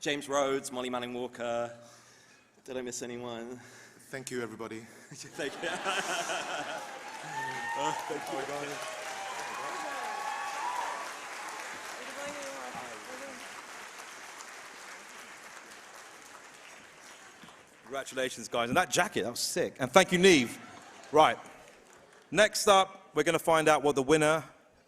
James Rhodes, Molly Manning Walker. Did I miss anyone? Thank you, everybody. Thank you. Thank you. Congratulations, guys. And that jacket, that was sick. And thank you, Neve. Right. Next up, we're going to find out what the winner,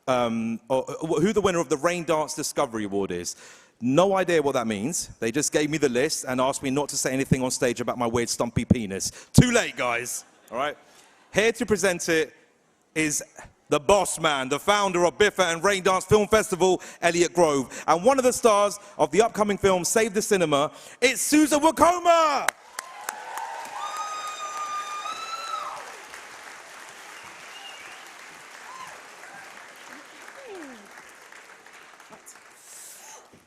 who the winner of the Rain Dance Discovery Award is. No idea what that means. They just gave me the list and asked me not to say anything on stage about my weird stumpy penis. Too late, guys. All right? Here to present it is the boss man, the founder of Biffa and Rain Dance Film Festival, Elliot Grove. And one of the stars of the upcoming film Save the Cinema, it's Susan Wokoma!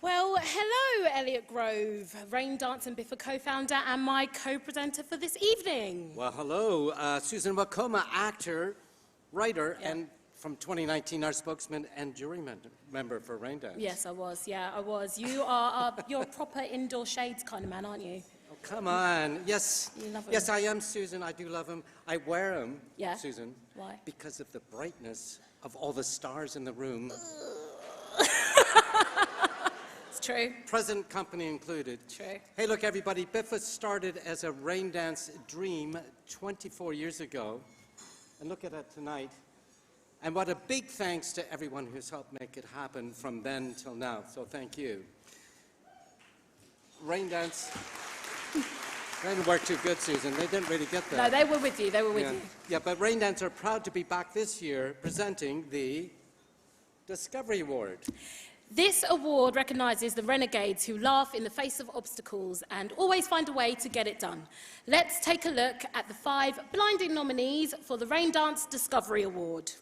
Well, hello, Elliot Grove, Rain Dance and Biffa co-founder and my co-presenter for this evening. Well, hello, Susan Wokoma, actor, writer, and from 2019, our spokesman and jury member for Rain Dance. Yes, I was. Yeah, I was. You are you're a proper indoor shades kind of man, aren't you? Oh, come on. Yes. You love 'em. Yes, I am, Susan. I do love them. I wear them, Yeah. Susan. Why? Because of the brightness of all the stars in the room. It's true. Present company included. True. Hey, look, everybody. Biffa started as a rain dance dream 24 years ago. And look at it tonight. And what a big thanks to everyone who's helped make it happen from then till now. So thank you. Rain dance. They didn't work too good, Susan. They didn't really get that. No, they were with you. They were with you. Yeah, but Rain Dance are proud to be back this year presenting the Discovery Award. This award recognises the renegades who laugh in the face of obstacles and always find a way to get it done. Let's take a look at the 5 blinding nominees for the Rain Dance Discovery Award.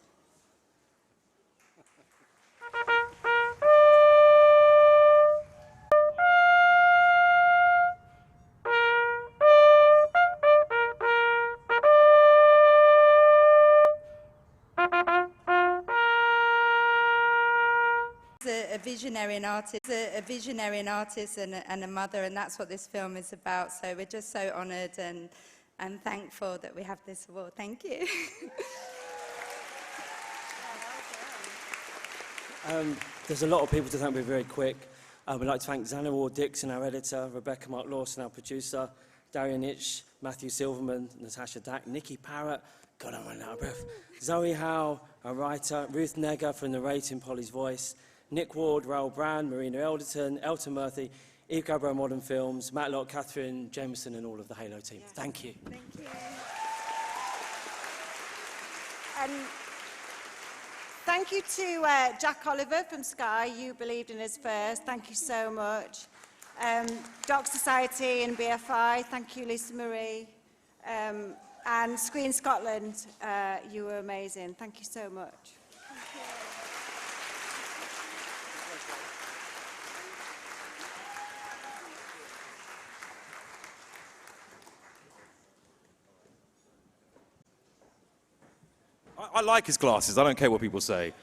A visionary artist and a mother, and that's what this film is about. So we're just so honoured and thankful that we have this award. Thank you. There's a lot of people to thank. We're very quick. We'd like to thank Xana Ward Dixon, our editor, Rebecca Mark Lawson, our producer, Darian Itch, Matthew Silverman, Natasha Dack, Nikki Parrott, God, I'm running out of breath, Zoe Howe, our writer, Ruth Negger for narrating Polly's voice, Nick Ward, Raoul Brand, Marina Elderton, Elton Murphy, Eve Gabro Modern Films, Matt Locke, Catherine Jameson, and all of the Halo team. Yeah. Thank you. Thank you. Thank you to Jack Oliver from Sky. You believed in us first. Thank you so much. Doc Society and BFI. Thank you, Lisa Marie. And Screen Scotland. You were amazing. Thank you so much. I like his glasses. I don't care what people say.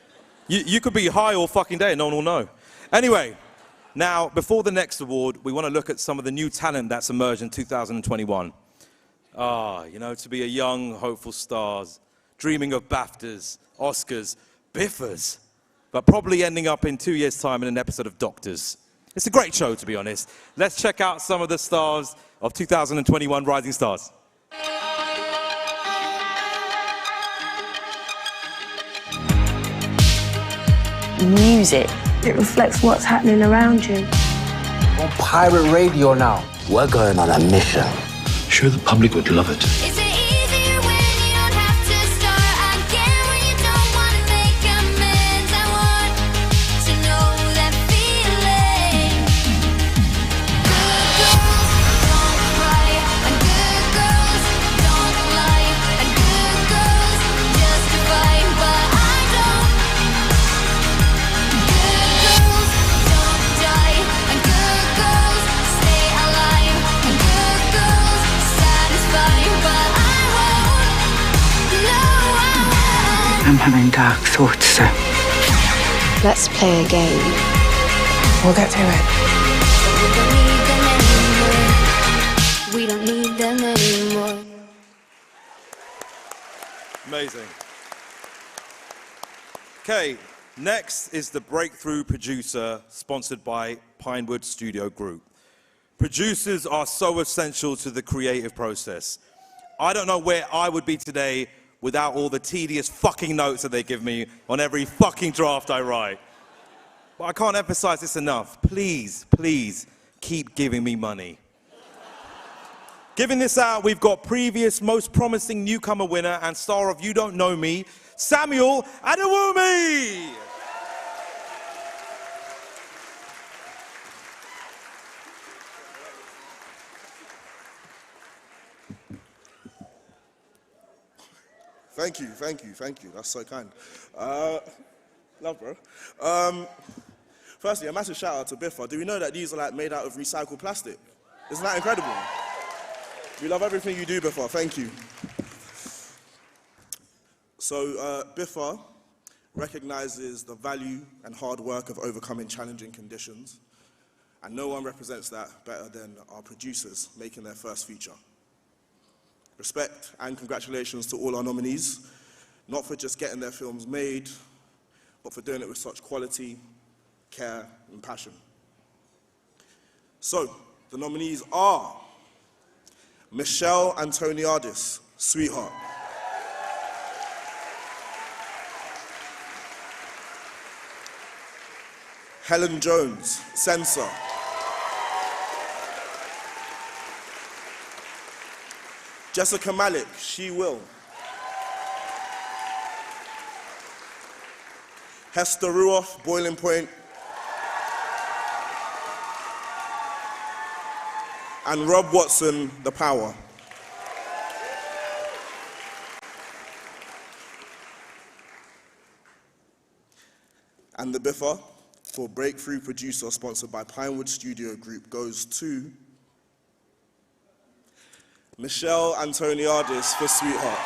You could be high all fucking day and no one will know. Anyway, now, before the next award, we want to look at some of the new talent that's emerged in 2021. You know, to be a young, hopeful stars, dreaming of BAFTAs, Oscars, Biffas, but probably ending up in 2 years' time in an episode of Doctors. It's a great show, to be honest. Let's check out some of the stars of 2021 Rising Stars. Music. It reflects what's happening around you. On pirate radio now. We're going on a mission. Sure, the public would love it. Is it easier when you don't have to start again, when you don't want to make amends? I want to know that feeling. Good girls don't cry, and good girls don't lie, and good girls justify, but I don't. Good girls don't die, and good girls stay alive, and good girls satisfied, but I won't. No, I won't. I'm having dark thoughts, sir. Let's play a game. We'll get through it. amazing. Okay, next is the Breakthrough Producer, sponsored by Pinewood Studio Group. Producers are so essential to the creative process. I don't know where I would be today without all the tedious fucking notes that they give me on every fucking draft I write. But I can't emphasize this enough. Please, please, keep giving me money. Giving this out, we've got previous most promising newcomer winner and star of You Don't Know Me, Samuel Adewumi. Thank you, thank you, thank you. That's so kind. Love, bro. Firstly, a massive shout out to Biffa. Do we know that these are like made out of recycled plastic? Isn't that incredible? We love everything you do, Biffa. Thank you. So, Biffa recognizes the value and hard work of overcoming challenging conditions, and no one represents that better than our producers making their first feature. Respect and congratulations to all our nominees, not for just getting their films made, but for doing it with such quality, care, and passion. So, the nominees are Michelle Antoniadis, Sweetheart. Helen Jones, Censor. Jessica Malik, She Will. Hester Ruoff, Boiling Point. And Rob Watson, The Power. And the Biffa for Breakthrough Producer, sponsored by Pinewood Studio Group, goes to Michelle Antoniadis for Sweetheart.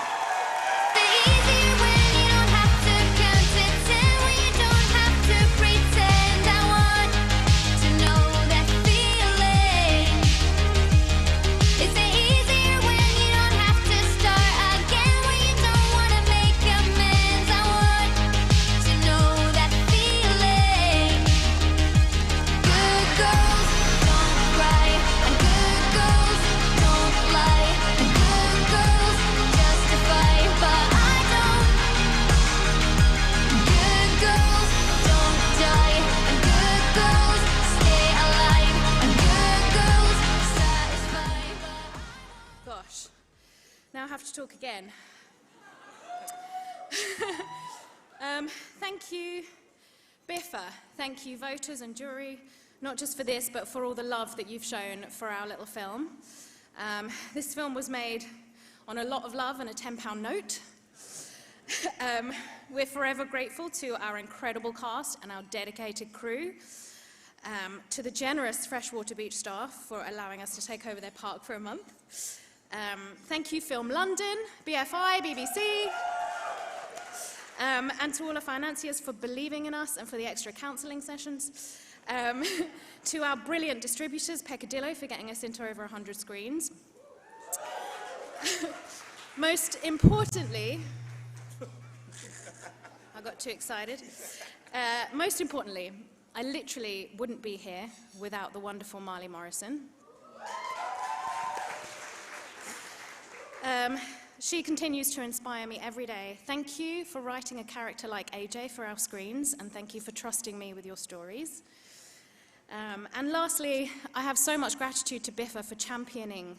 Now I have to talk again. Thank you, Biffa. Thank you, voters and jury, not just for this, but for all the love that you've shown for our little film. This film was made on a lot of love and a £10 note. We're forever grateful to our incredible cast and our dedicated crew, to the generous Freshwater Beach staff for allowing us to take over their park for a month. Thank you, Film London, BFI, BBC, and to all our financiers for believing in us and for the extra counselling sessions. To our brilliant distributors, Peccadillo, for getting us into over 100 screens. Most importantly, I got too excited. Most importantly, I literally wouldn't be here without the wonderful Marley Morrison. She continues to inspire me every day. Thank you for writing a character like AJ for our screens, and thank you for trusting me with your stories. And lastly, I have so much gratitude to Biffa for championing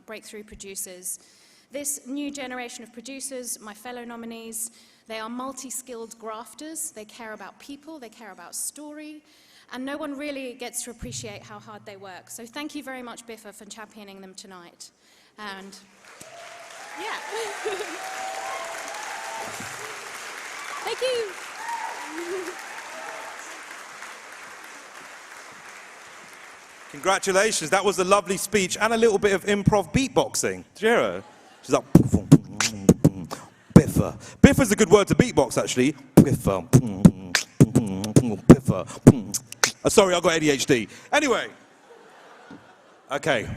Breakthrough Producers. This new generation of producers, my fellow nominees, they are multi-skilled grafters. They care about people, they care about story, and no one really gets to appreciate how hard they work. So thank you very much, Biffa, for championing them tonight. And yeah. Thank you. Congratulations, that was a lovely speech and a little bit of improv beatboxing. Did you hear her? She's like, Biffa. Biffa's a good word to beatbox, actually. Biffa. Biffa. Sorry, I've got ADHD. Anyway. Okay.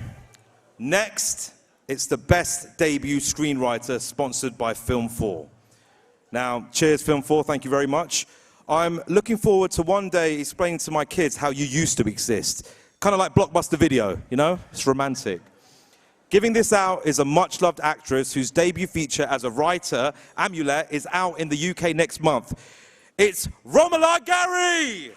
Next It's the Best Debut Screenwriter, sponsored by Film 4. Now, cheers, Film 4, thank you very much. I'm looking forward to one day explaining to my kids how you used to exist. Kind of like Blockbuster Video, you know? It's romantic. Giving this out is a much-loved actress whose debut feature as a writer, Amulet, is out in the UK next month. It's Romola Gary!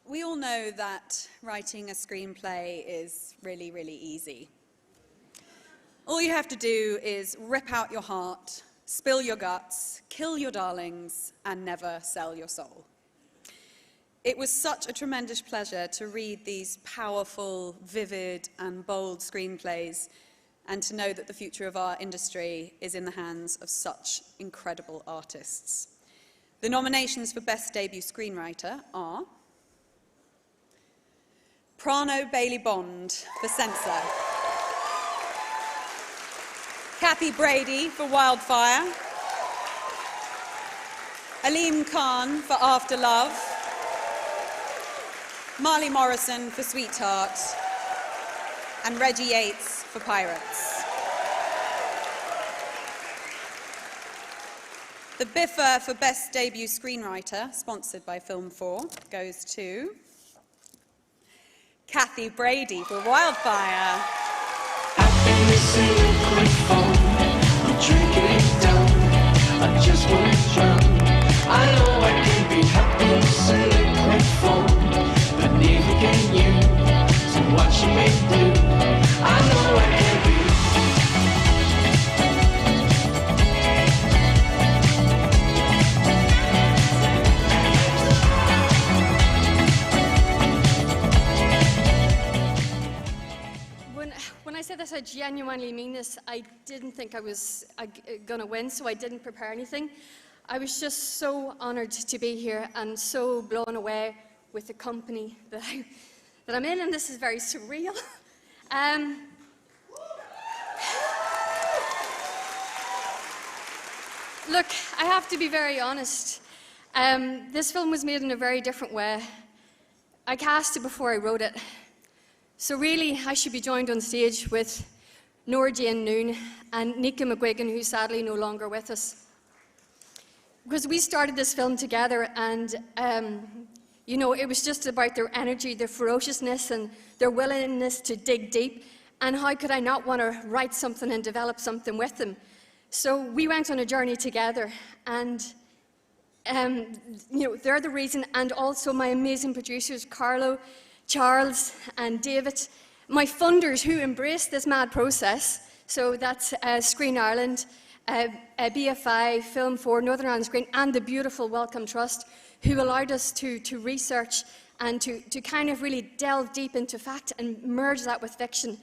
We all know that writing a screenplay is really, really easy. All you have to do is rip out your heart, spill your guts, kill your darlings, and never sell your soul. It was such a tremendous pleasure to read these powerful, vivid, and bold screenplays, and to know that the future of our industry is in the hands of such incredible artists. The nominations for Best Debut Screenwriter are Prano Bailey Bond for Censor, Kathy Brady for Wildfire, Aleem Khan for After Love, Marley Morrison for Sweetheart, and Reggie Yates for Pirates. The Biffa for Best Debut Screenwriter, sponsored by Film 4, goes to Kathy Brady for Wildfire. When I said this, I genuinely mean this. I didn't think I was going to win, so I didn't prepare anything. I was just so honoured to be here and so blown away with the company that I'm in, and this is very surreal. Look, I have to be very honest. This film was made in a very different way. I cast it before I wrote it. So really, I should be joined on stage with Nora Jane Noon and Nika McGuigan, who's sadly no longer with us. Because we started this film together, and you know, it was just about their energy, their ferociousness, and their willingness to dig deep. And how could I not want to write something and develop something with them? So we went on a journey together, and you know, they're the reason, and also my amazing producers, Carlo, Charles and David, my funders who embraced this mad process. So that's Screen Ireland, BFI, Film 4, Northern Ireland Screen, and the beautiful Wellcome Trust, who allowed us to research and to kind of really delve deep into fact and merge that with fiction.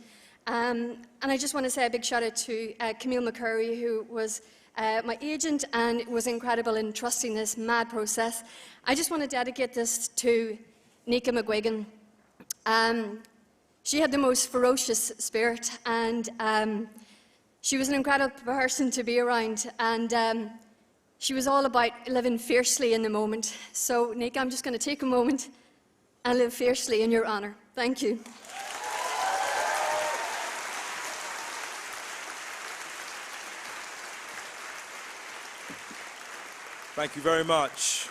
And I just want to say a big shout out to Camille McCurry, who was my agent and was incredible in trusting this mad process. I just want to dedicate this to Nika McGuigan. She had the most ferocious spirit, and she was an incredible person to be around, and she was all about living fiercely in the moment. So, Nika, I'm just going to take a moment and live fiercely in your honour. Thank you. Thank you very much.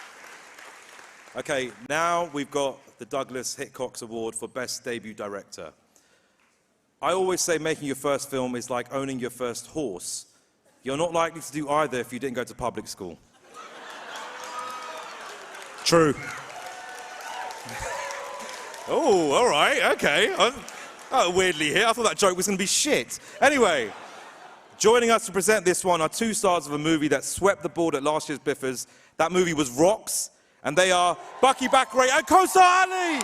Okay, now we've got the Douglas Hitchcock Award for Best Debut Director. I always say making your first film is like owning your first horse. You're not likely to do either if you didn't go to public school. True. Oh, all right, okay. Weirdly here, I thought that joke was going to be shit. Anyway, joining us to present this one are two stars of a movie that swept the board at last year's Biffers. That movie was Rocks, and they are Bucky Bakray and Kosa Ali.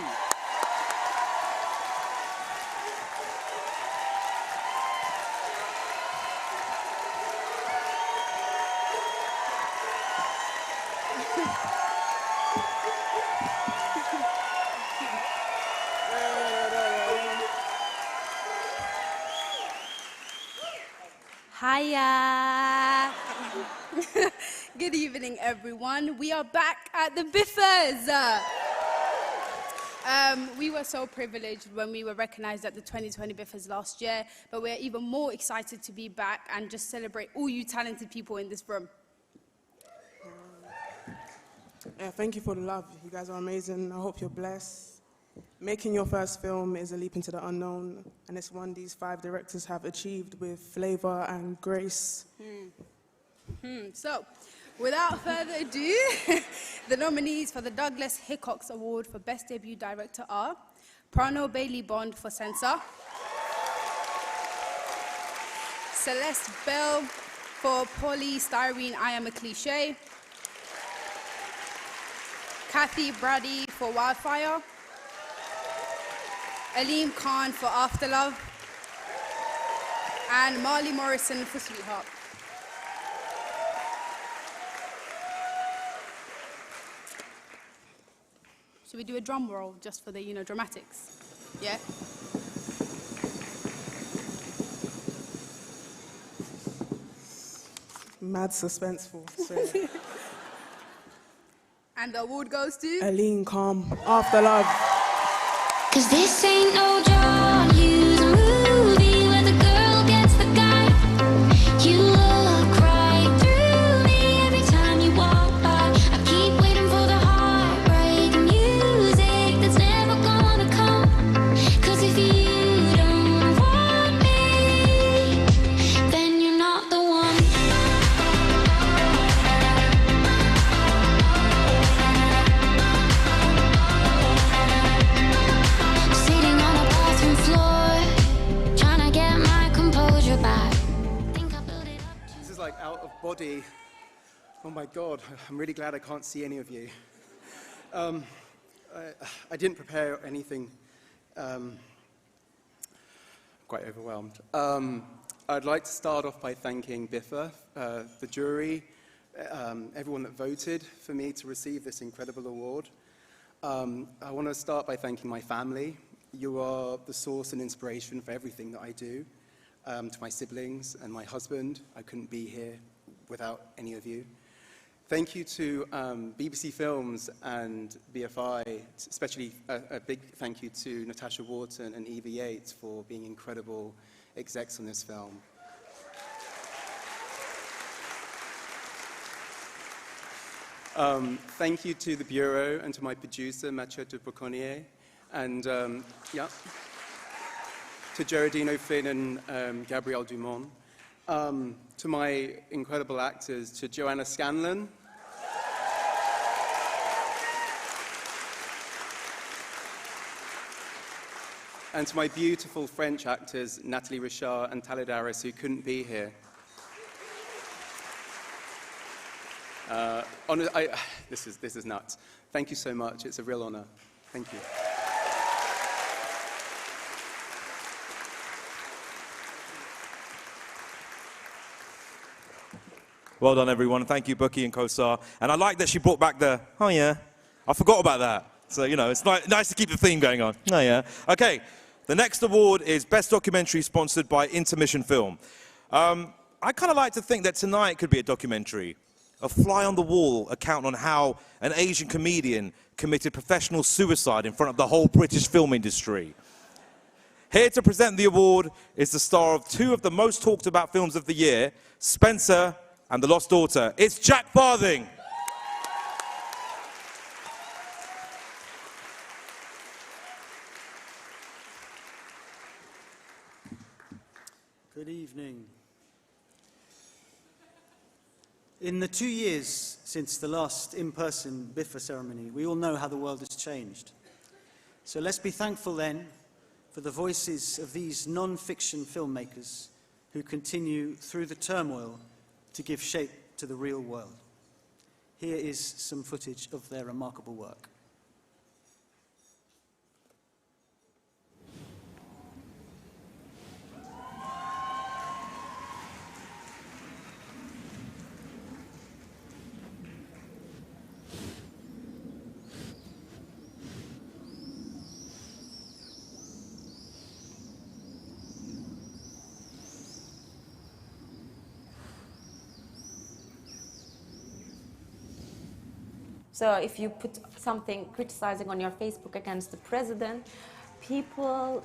Hiya. Good evening, everyone. We are back at the Biffers. We were so privileged when we were recognised at the 2020 Biffers last year, but we're even more excited to be back and just celebrate all you talented people in this room. Yeah, thank you for the love. You guys are amazing. I hope you're blessed. Making your first film is a leap into the unknown, and it's one these 5 directors have achieved with flavour and grace. So, without further ado, the nominees for the Douglas Hickox Award for Best Debut Director are Prano Bailey Bond for Censor, Celeste Bell for Polystyrene I Am a Cliché, Kathy Brady for Wildfire, Aleem Khan for Afterlove, and Marley Morrison for Sweetheart. Should we do a drum roll just for the, dramatics? Yeah? Mad suspenseful. So. And the award goes to? Aline Calm, After Love. 'Cause this ain't no John Hughes movie where the girl gets the guy. You look right through me every time you walk by. I keep waiting for the heartbreak music that's never gonna come. 'Cause if you don't want me, then you're not the one. Sitting on a bathroom floor, trying to get my composure back. Think I built it up. This is like out of body. Oh my God, I'm really glad I can't see any of you. I didn't prepare anything. Quite overwhelmed. I'd like to start off by thanking BIFA, the jury, everyone that voted for me to receive this incredible award. I want to start by thanking my family. You are the source and inspiration for everything that I do. To my siblings and my husband, I couldn't be here without any of you. Thank you to BBC Films and BFI, especially a big thank you to Natasha Wharton and Evie Yates for being incredible execs on this film. Thank you to the Bureau and to my producer, Mathieu de Bourconnier, and to Geraldine O'Flynn and Gabrielle Dumont. To my incredible actors, to Joanna Scanlon, and to my beautiful French actors, Nathalie Richard and Talid Aris, who couldn't be here. This is nuts. Thank you so much. It's a real honor. Thank you. Well done, everyone. Thank you, Bookie and Kosar. And I like that she brought back the, oh yeah, I forgot about that. So, it's nice to keep the theme going on. Oh yeah. Okay, the next award is Best Documentary, sponsored by Intermission Film. I kind of like to think that tonight could be a documentary, a fly-on-the-wall account on how an Asian comedian committed professional suicide in front of the whole British film industry. Here to present the award is the star of 2 of the most talked about films of the year, Spencer and The Lost Daughter. It's Jack Farthing. Good evening. In the 2 years since the last in-person BIFA ceremony, we all know how the world has changed. So let's be thankful then for the voices of these non-fiction filmmakers who continue through the turmoil to give shape to the real world. Here is some footage of their remarkable work. So if you put something criticizing on your Facebook against the president, people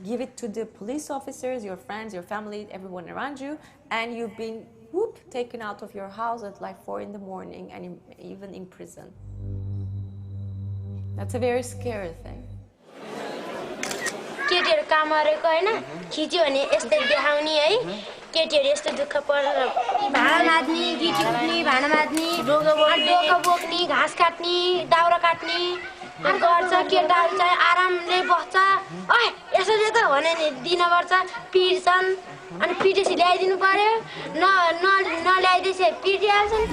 give it to the police officers, your friends, your family, everyone around you, and you've been taken out of your house at like 4 in the morning and even in prison. That's a very scary thing. केटीहरु काम गरेको हैन खिच्यो भने यस्तै देखाउने है केटीहरु यस्तो दुःख पर्छ भाडा माद्ने गिटी कुट्ने भाडा माद्ने डोका बोक्ने घाँस काट्ने दाउरा काट्ने अनि गर्छ केटाहरु चाहिँ आरामले बस्छ ओइ यसरी त भने नि दिनपर्छ पिट्छन् अनि पिटेसी ल्याइदिनु पर्यो नल्याइदिएपछि पिटिहाल्छन्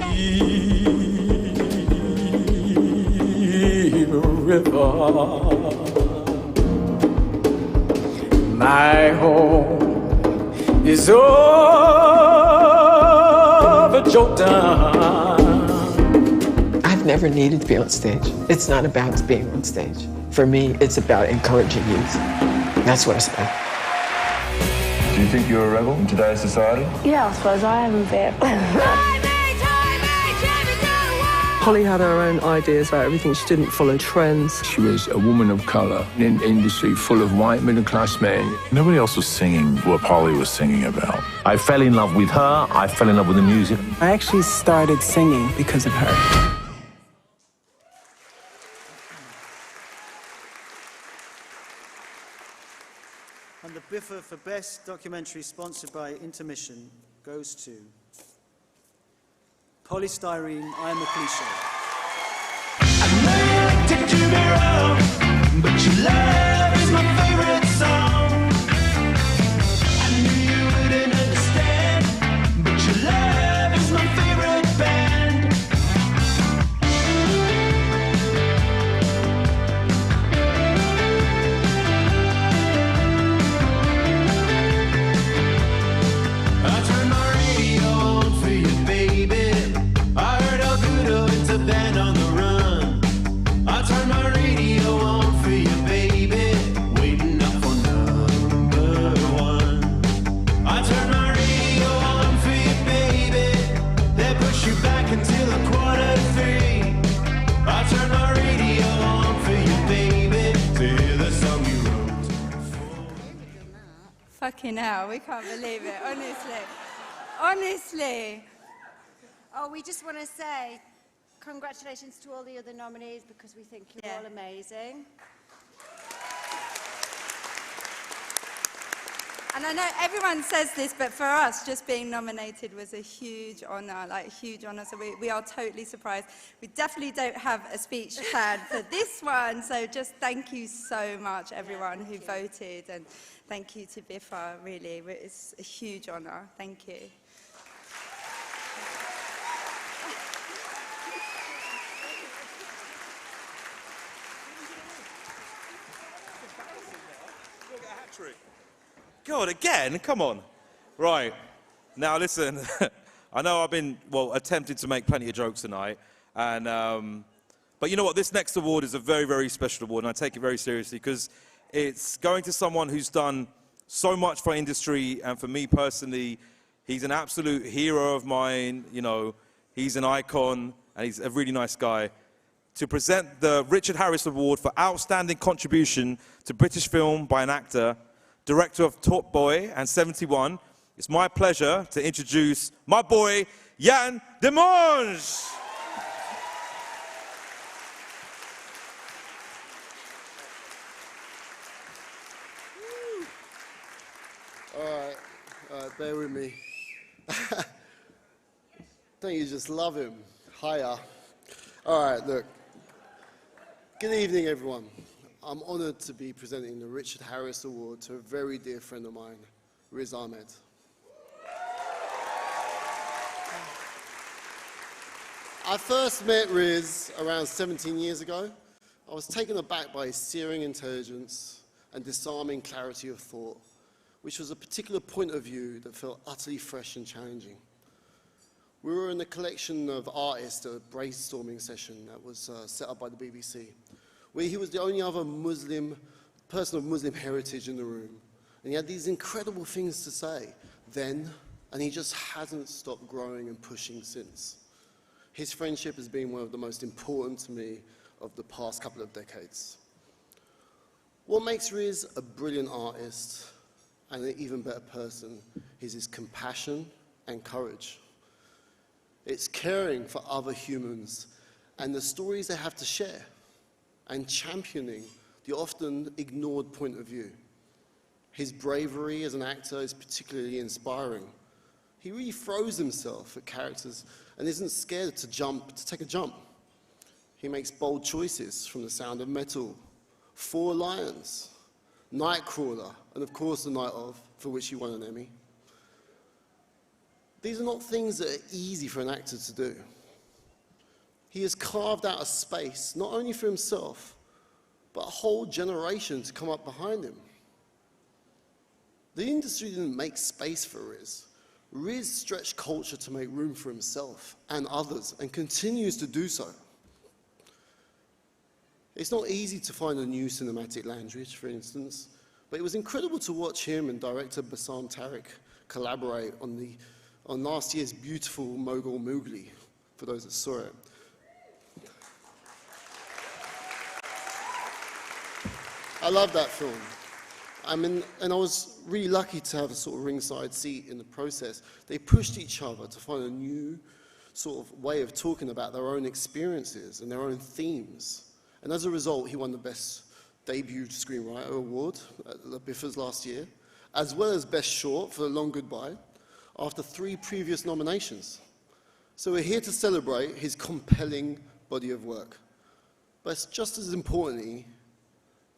My home is overjoyed. I've never needed to be on stage. It's not about being on stage. For me, it's about encouraging youth. That's what it's about. Do you think you're a rebel in today's society? Yeah, I suppose I am a bit. Holly had her own ideas about everything. She didn't follow trends. She was a woman of color in an industry full of white middle-class men. Nobody else was singing what Polly was singing about. I fell in love with her. I fell in love with the music. I actually started singing because of her. And the Biffa for Best Documentary, sponsored by Intermission, goes to Polystyrene, I Am a Cliche. Take to me wrong, but your love is my favorite song. I knew you wouldn't understand, but your love is my favorite band. I turned my radio on for you, baby. I heard how good it's a band on the run. I turned my radio on for you, baby. Waiting up for #1. I turned my radio on for you, baby. They push you back until 2:45. I turned my radio on for you, baby. To hear the song you wrote. Fucking hell, we can't believe it, honestly. Honestly. Oh, we just want to say congratulations to all the other nominees because we think you're all amazing. And I know everyone says this, but for us, just being nominated was a huge honour, like a huge honour. So we are totally surprised. We definitely don't have a speech planned for this one. So just thank you so much, everyone who voted. And thank you to Biffa, really. It's a huge honour. Thank you. God, again? Come on. Right. Now, listen. I know I've been, attempting to make plenty of jokes tonight. And, but you know what? This next award is a very, very special award, and I take it very seriously because it's going to someone who's done so much for industry, and for me personally, he's an absolute hero of mine. You know, he's an icon, and he's a really nice guy. To present the Richard Harris Award for Outstanding Contribution to British Film by an Actor, director of Top Boy and 71, it's my pleasure to introduce my boy, Jan de Monge. All right, bear with me. Don't you just love him? Hiya. All right, look. Good evening, everyone. I'm honoured to be presenting the Richard Harris Award to a very dear friend of mine, Riz Ahmed. I first met Riz around 17 years ago. I was taken aback by his searing intelligence and disarming clarity of thought, which was a particular point of view that felt utterly fresh and challenging. We were in a collection of artists at a brainstorming session that was set up by the BBC, where he was the only other person of Muslim heritage in the room. And he had these incredible things to say then, and he just hasn't stopped growing and pushing since. His friendship has been one of the most important to me of the past couple of decades. What makes Riz a brilliant artist and an even better person is his compassion and courage. It's caring for other humans and the stories they have to share, and championing the often ignored point of view. His bravery as an actor is particularly inspiring. He really throws himself at characters and isn't scared to take a jump. He makes bold choices, from The Sound of Metal, Four Lions, Nightcrawler, and of course The Night Of, for which he won an Emmy. These are not things that are easy for an actor to do. He has carved out a space, not only for himself, but a whole generation to come up behind him. The industry didn't make space for Riz. Riz stretched culture to make room for himself and others, and continues to do so. It's not easy to find a new cinematic language, for instance, but it was incredible to watch him and director Bassam Tariq collaborate on last year's beautiful Mogul Mowgli, for those that saw it. I love that film. And I was really lucky to have a sort of ringside seat in the process. They pushed each other to find a new sort of way of talking about their own experiences and their own themes. And as a result, he won the Best Debut Screenwriter Award at the BIFAs last year, as well as Best Short for The Long Goodbye, after 3 previous nominations. So we're here to celebrate his compelling body of work. But it's just as importantly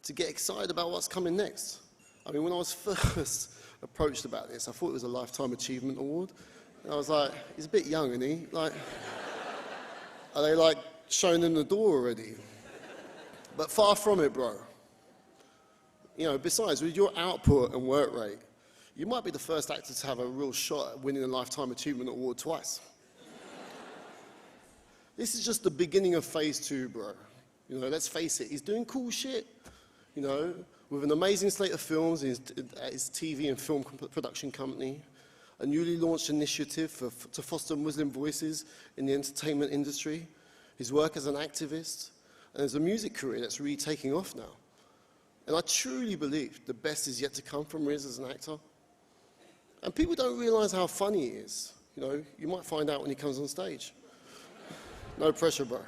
to get excited about what's coming next. I mean, when I was first approached about this, I thought it was a Lifetime Achievement Award. And I was like, he's a bit young, isn't he? Like, are they like showing him the door already? But far from it, bro. You know, besides, with your output and work rate, you might be the first actor to have a real shot at winning a Lifetime Achievement Award twice. This is just the beginning of phase 2, bro. You know, let's face it, he's doing cool shit. You know, with an amazing slate of films at his TV and film production company, a newly launched initiative to foster Muslim voices in the entertainment industry, his work as an activist, and as a music career that's really taking off now. And I truly believe the best is yet to come from Riz as an actor. And people don't realize how funny he is. You know, you might find out when he comes on stage. No pressure, bro.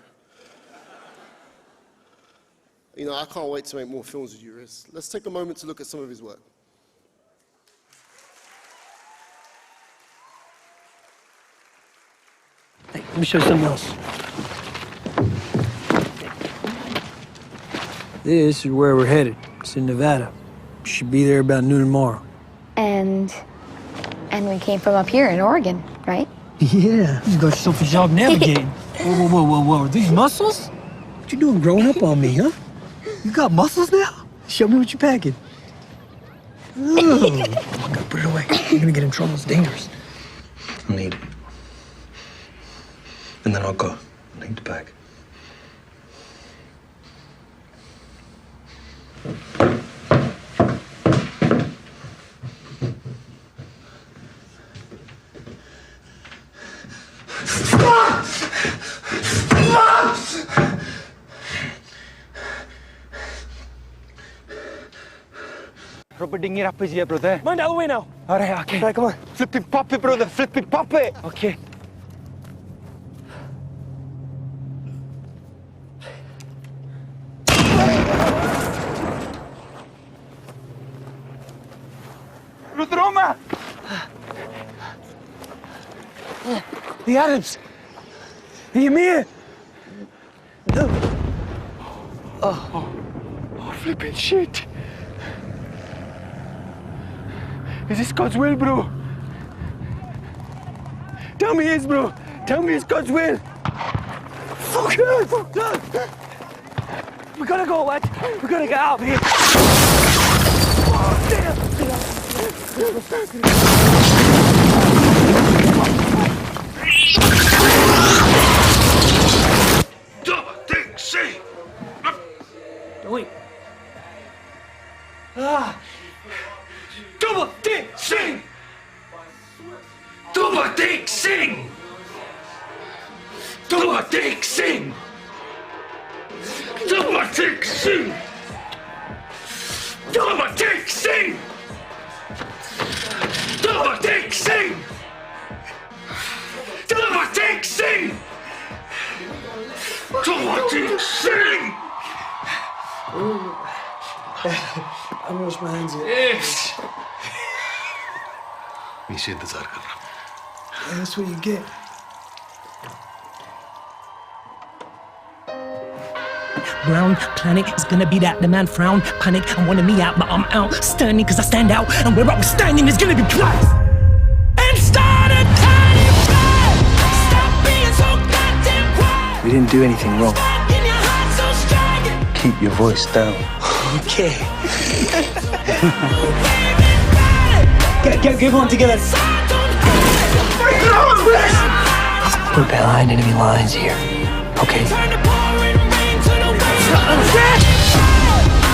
You know, I can't wait to make more films with you, Riz. Let's take a moment to look at some of his work. Hey, let me show you something else. This is where we're headed. It's in Nevada. Should be there about noon tomorrow. And we came from up here in Oregon, right? Yeah, you got yourself a job navigating. Whoa. Are these muscles? What you doing growing up on me, huh? You got muscles now? Show me what you're packing. Ooh. Come on, gotta put it away. You're gonna get in trouble. It's dangerous. I'll need it. And then I'll go. I'll need the bag. Robert dingin apa je, brother? Mind out the way now. All right, okay. Right, come on. Flip it, pop it, brother. Flip it, pop it. Okay. Roma! The Adams. The Emir. Oh, flipping shit. Is this God's will, bro? Tell me it's, bro. Tell me it's God's will. Fuck it! We gotta go, lad. We gotta get out of here. Wait. Double dick sing! Double dick sing! Double Dramatic sing! Dramatic sing! Dramatic sing! Dramatic sing! Dramatic sing! Dramatic sing! I wash my hands here. Yes! नीचे इंतजार कर रहा हूँ। That's what you get. Brown planet is gonna be that the man frown, panic and wanted me out, but I'm outstanding cause I stand out, and where I was standing is gonna be twice. And start a tiny fire. Stop being so goddamn quiet. We didn't do anything wrong. In your heart so strong. Keep your voice down. Okay. Get on together. We're behind enemy lines here. Okay.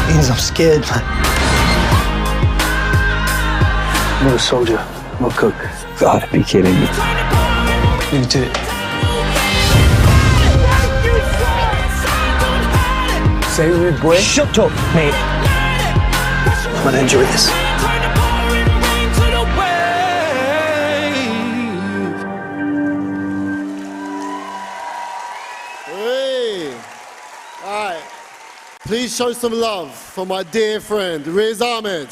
Means I'm scared, man. I'm not a soldier. I'm a cook. Gotta be kidding me. Leave it to it. Say it, boy. Shut up, mate. I'm gonna enjoy this. Hey! All right. Please show some love for my dear friend, Riz Ahmed.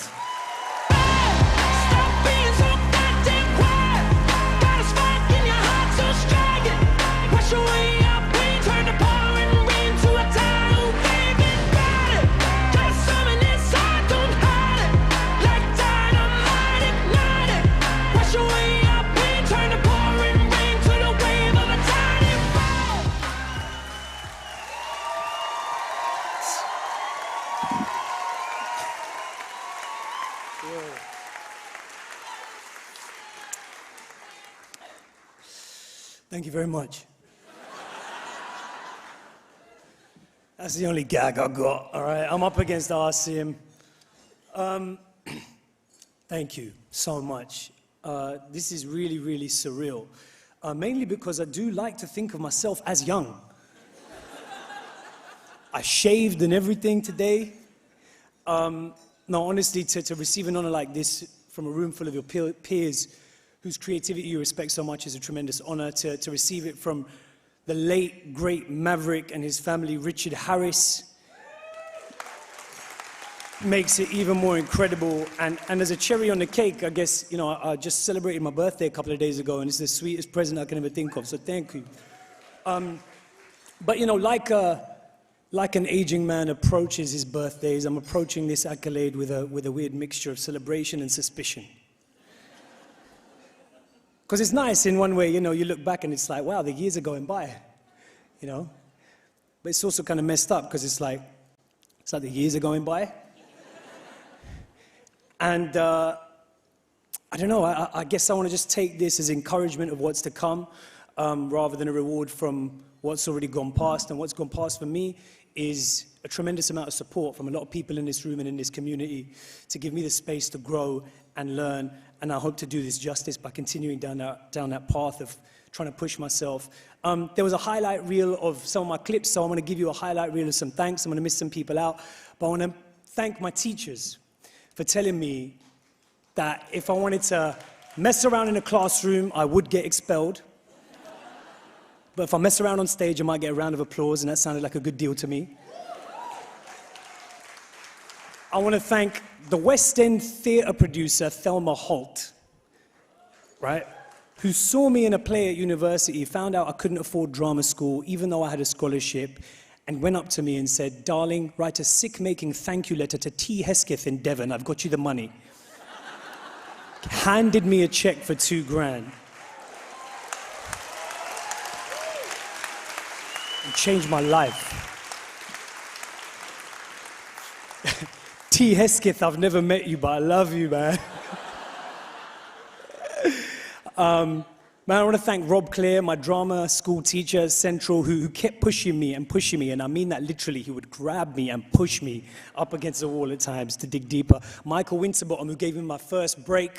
Thank you very much. That's the only gag I got, all right? I'm up against Asim. Thank you so much. This is really, really surreal. Mainly because I do like to think of myself as young. I shaved and everything today. No, honestly, to receive an honor like this from a room full of your peers whose creativity you respect so much is a tremendous honor. To receive it from the late, great Maverick and his family, Richard Harris, makes it even more incredible. And as a cherry on the cake, I guess, you know, I just celebrated my birthday a couple of days ago, and it's the sweetest present I can ever think of, so thank you. But, you know, like an aging man approaches his birthdays, I'm approaching this accolade with a weird mixture of celebration and suspicion. Because it's nice in one way, you know, you look back and it's like, wow, the years are going by, you know? But it's also kind of messed up because it's like the years are going by. And I don't know, I guess I want to just take this as encouragement of what's to come rather than a reward from what's already gone past. And what's gone past for me is a tremendous amount of support from a lot of people in this room and in this community to give me the space to grow and learn. And I hope to do this justice by continuing down that path of trying to push myself. There was a highlight reel of some of my clips, so I want to give you a highlight reel of some thanks. I'm going to miss some people out, but I want to thank my teachers for telling me that if I wanted to mess around in a classroom, I would get expelled. But if I mess around on stage, I might get a round of applause, and that sounded like a good deal to me. I want to thank the West End theatre producer, Thelma Holt, right, who saw me in a play at university, found out I couldn't afford drama school, even though I had a scholarship, and went up to me and said, darling, write a sick-making thank you letter to T. Hesketh in Devon. I've got you the money. Handed me a check for $2,000. It changed my life. T. Hesketh, I've never met you, but I love you, man. Man, I want to thank Rob Clear, my drama school teacher at Central, who kept pushing me, and I mean that literally. He would grab me and push me up against the wall at times to dig deeper. Michael Winterbottom, who gave me my first break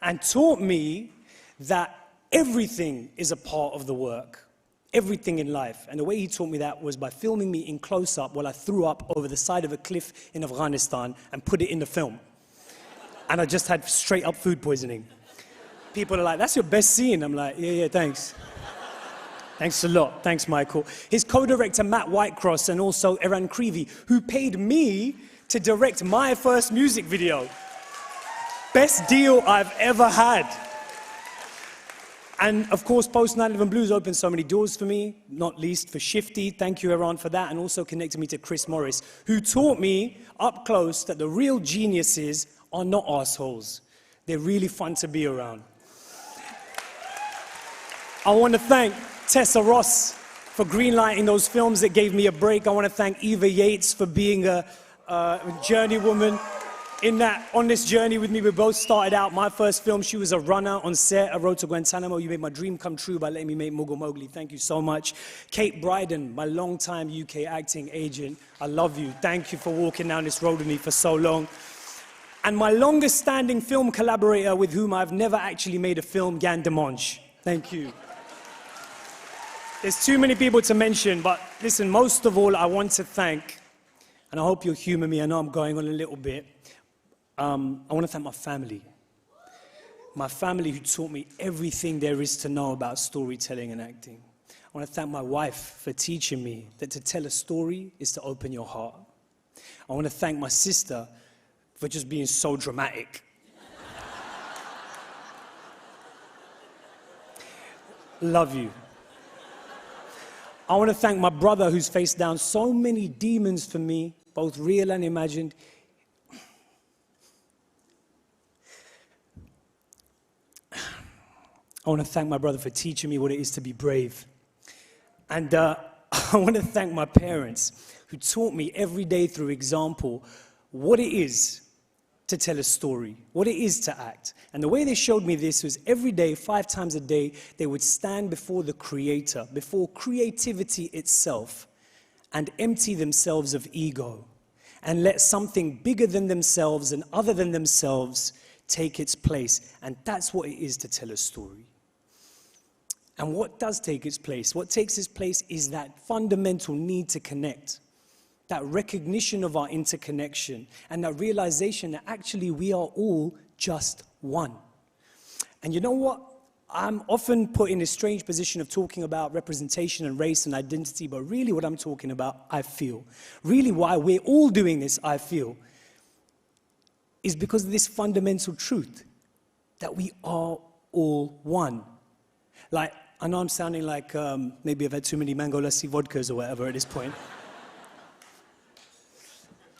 and taught me that everything is a part of the work. everything in life. And the way he taught me that was by filming me in close-up while I threw up over the side of a cliff in Afghanistan and put it in the film. And I just had straight-up food poisoning. People are like, that's your best scene. I'm like, yeah, thanks. Thanks a lot. Thanks, Michael. His co-director, Matt Whitecross, and also Eran Creevy, who paid me to direct my first music video. Best deal I've ever had. And of course, Post 9/11 Blues opened so many doors for me, not least for Shifty. Thank you, Eran, for that, and also connected me to Chris Morris, who taught me up close that the real geniuses are not assholes. They're really fun to be around. I want to thank Tessa Ross for greenlighting those films that gave me a break. I want to thank Eva Yates for being a journeywoman on this journey with me. We both started out. My first film, she was a runner on set. I Road to Guantanamo. You made my dream come true by letting me make Mughal Mowgli. Thank you so much. Kate Bryden, my longtime UK acting agent. I love you. Thank you for walking down this road with me for so long. And my longest standing film collaborator with whom I've never actually made a film, Gan Demonge. Thank you. There's too many people to mention, but listen, most of all, I want to thank, and I hope you'll humor me, I know I'm going on a little bit. I want to thank my family. My family who taught me everything there is to know about storytelling and acting. I want to thank my wife for teaching me that to tell a story is to open your heart. I want to thank my sister for just being so dramatic. Love you. I want to thank my brother who's faced down so many demons for me, both real and imagined. I want to thank my brother for teaching me what it is to be brave. And I want to thank my parents who taught me every day through example what it is to tell a story, what it is to act. And the way they showed me this was every day, 5 times a day, they would stand before the creator, before creativity itself, and empty themselves of ego, and let something bigger than themselves and other than themselves take its place. And that's what it is to tell a story. And what does take its place? What takes its place is that fundamental need to connect. That recognition of our interconnection and that realization that actually we are all just one. And you know what? I'm often put in a strange position of talking about representation and race and identity, but really what I'm talking about, I feel. Really why we're all doing this, I feel, is because of this fundamental truth that we are all one. Like, I know I'm sounding like maybe I've had too many mango lassi vodkas or whatever at this point.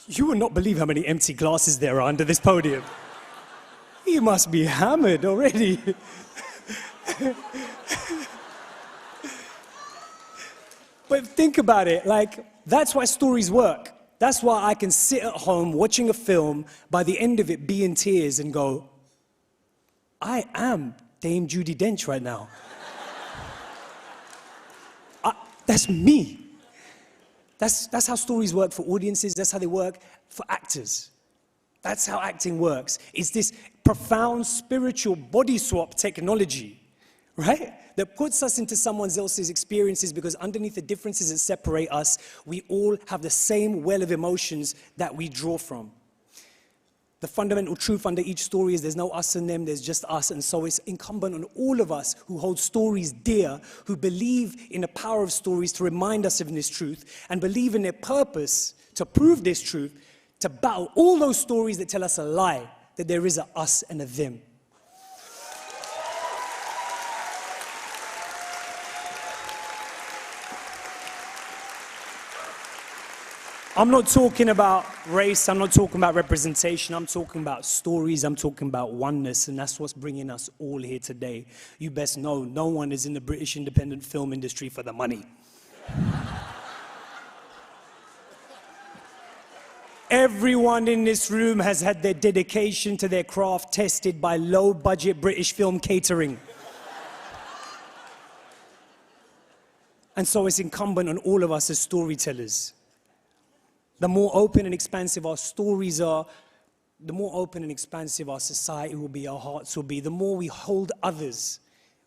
You will not believe how many empty glasses there are under this podium. You must be hammered already. But think about it, like, that's why stories work. That's why I can sit at home watching a film, by the end of it be in tears and go, I am Dame Judi Dench right now. That's me. That's how stories work for audiences. That's how they work for actors. That's how acting works. It's this profound spiritual body swap technology, right? That puts us into someone else's experiences because underneath the differences that separate us, we all have the same well of emotions that we draw from. The fundamental truth under each story is there's no us and them, there's just us. And so it's incumbent on all of us who hold stories dear, who believe in the power of stories to remind us of this truth, and believe in their purpose to prove this truth, to battle all those stories that tell us a lie, that there is a us and a them. I'm not talking about race, I'm not talking about representation, I'm talking about stories, I'm talking about oneness, and that's what's bringing us all here today. You best know, no one is in the British independent film industry for the money. Everyone in this room has had their dedication to their craft tested by low-budget British film catering. And so it's incumbent on all of us as storytellers. The more open and expansive our stories are, the more open and expansive our society will be, our hearts will be. The more we hold others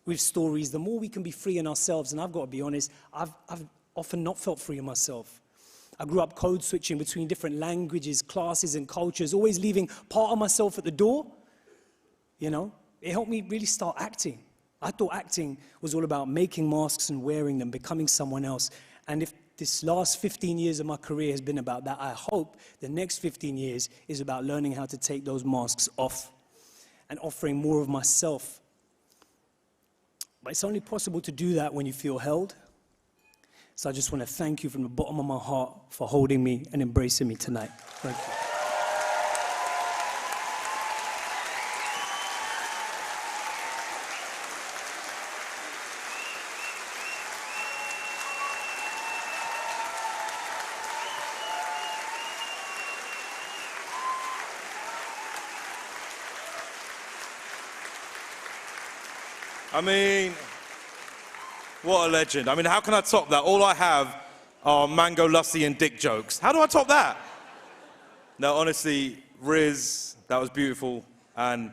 with stories, the more we can be free in ourselves. And I've got to be honest, I've often not felt free in myself. I grew up code switching between different languages, classes, and cultures, always leaving part of myself at the door. You know, it helped me really start acting. I thought acting was all about making masks and wearing them, becoming someone else. And if this last 15 years of my career has been about that, I hope the next 15 years is about learning how to take those masks off and offering more of myself. But it's only possible to do that when you feel held. So I just want to thank you from the bottom of my heart for holding me and embracing me tonight. Thank you. I mean, what a legend. I mean, how can I top that? All I have are mango lusty and dick jokes. How do I top that? No, honestly, Riz, that was beautiful. And,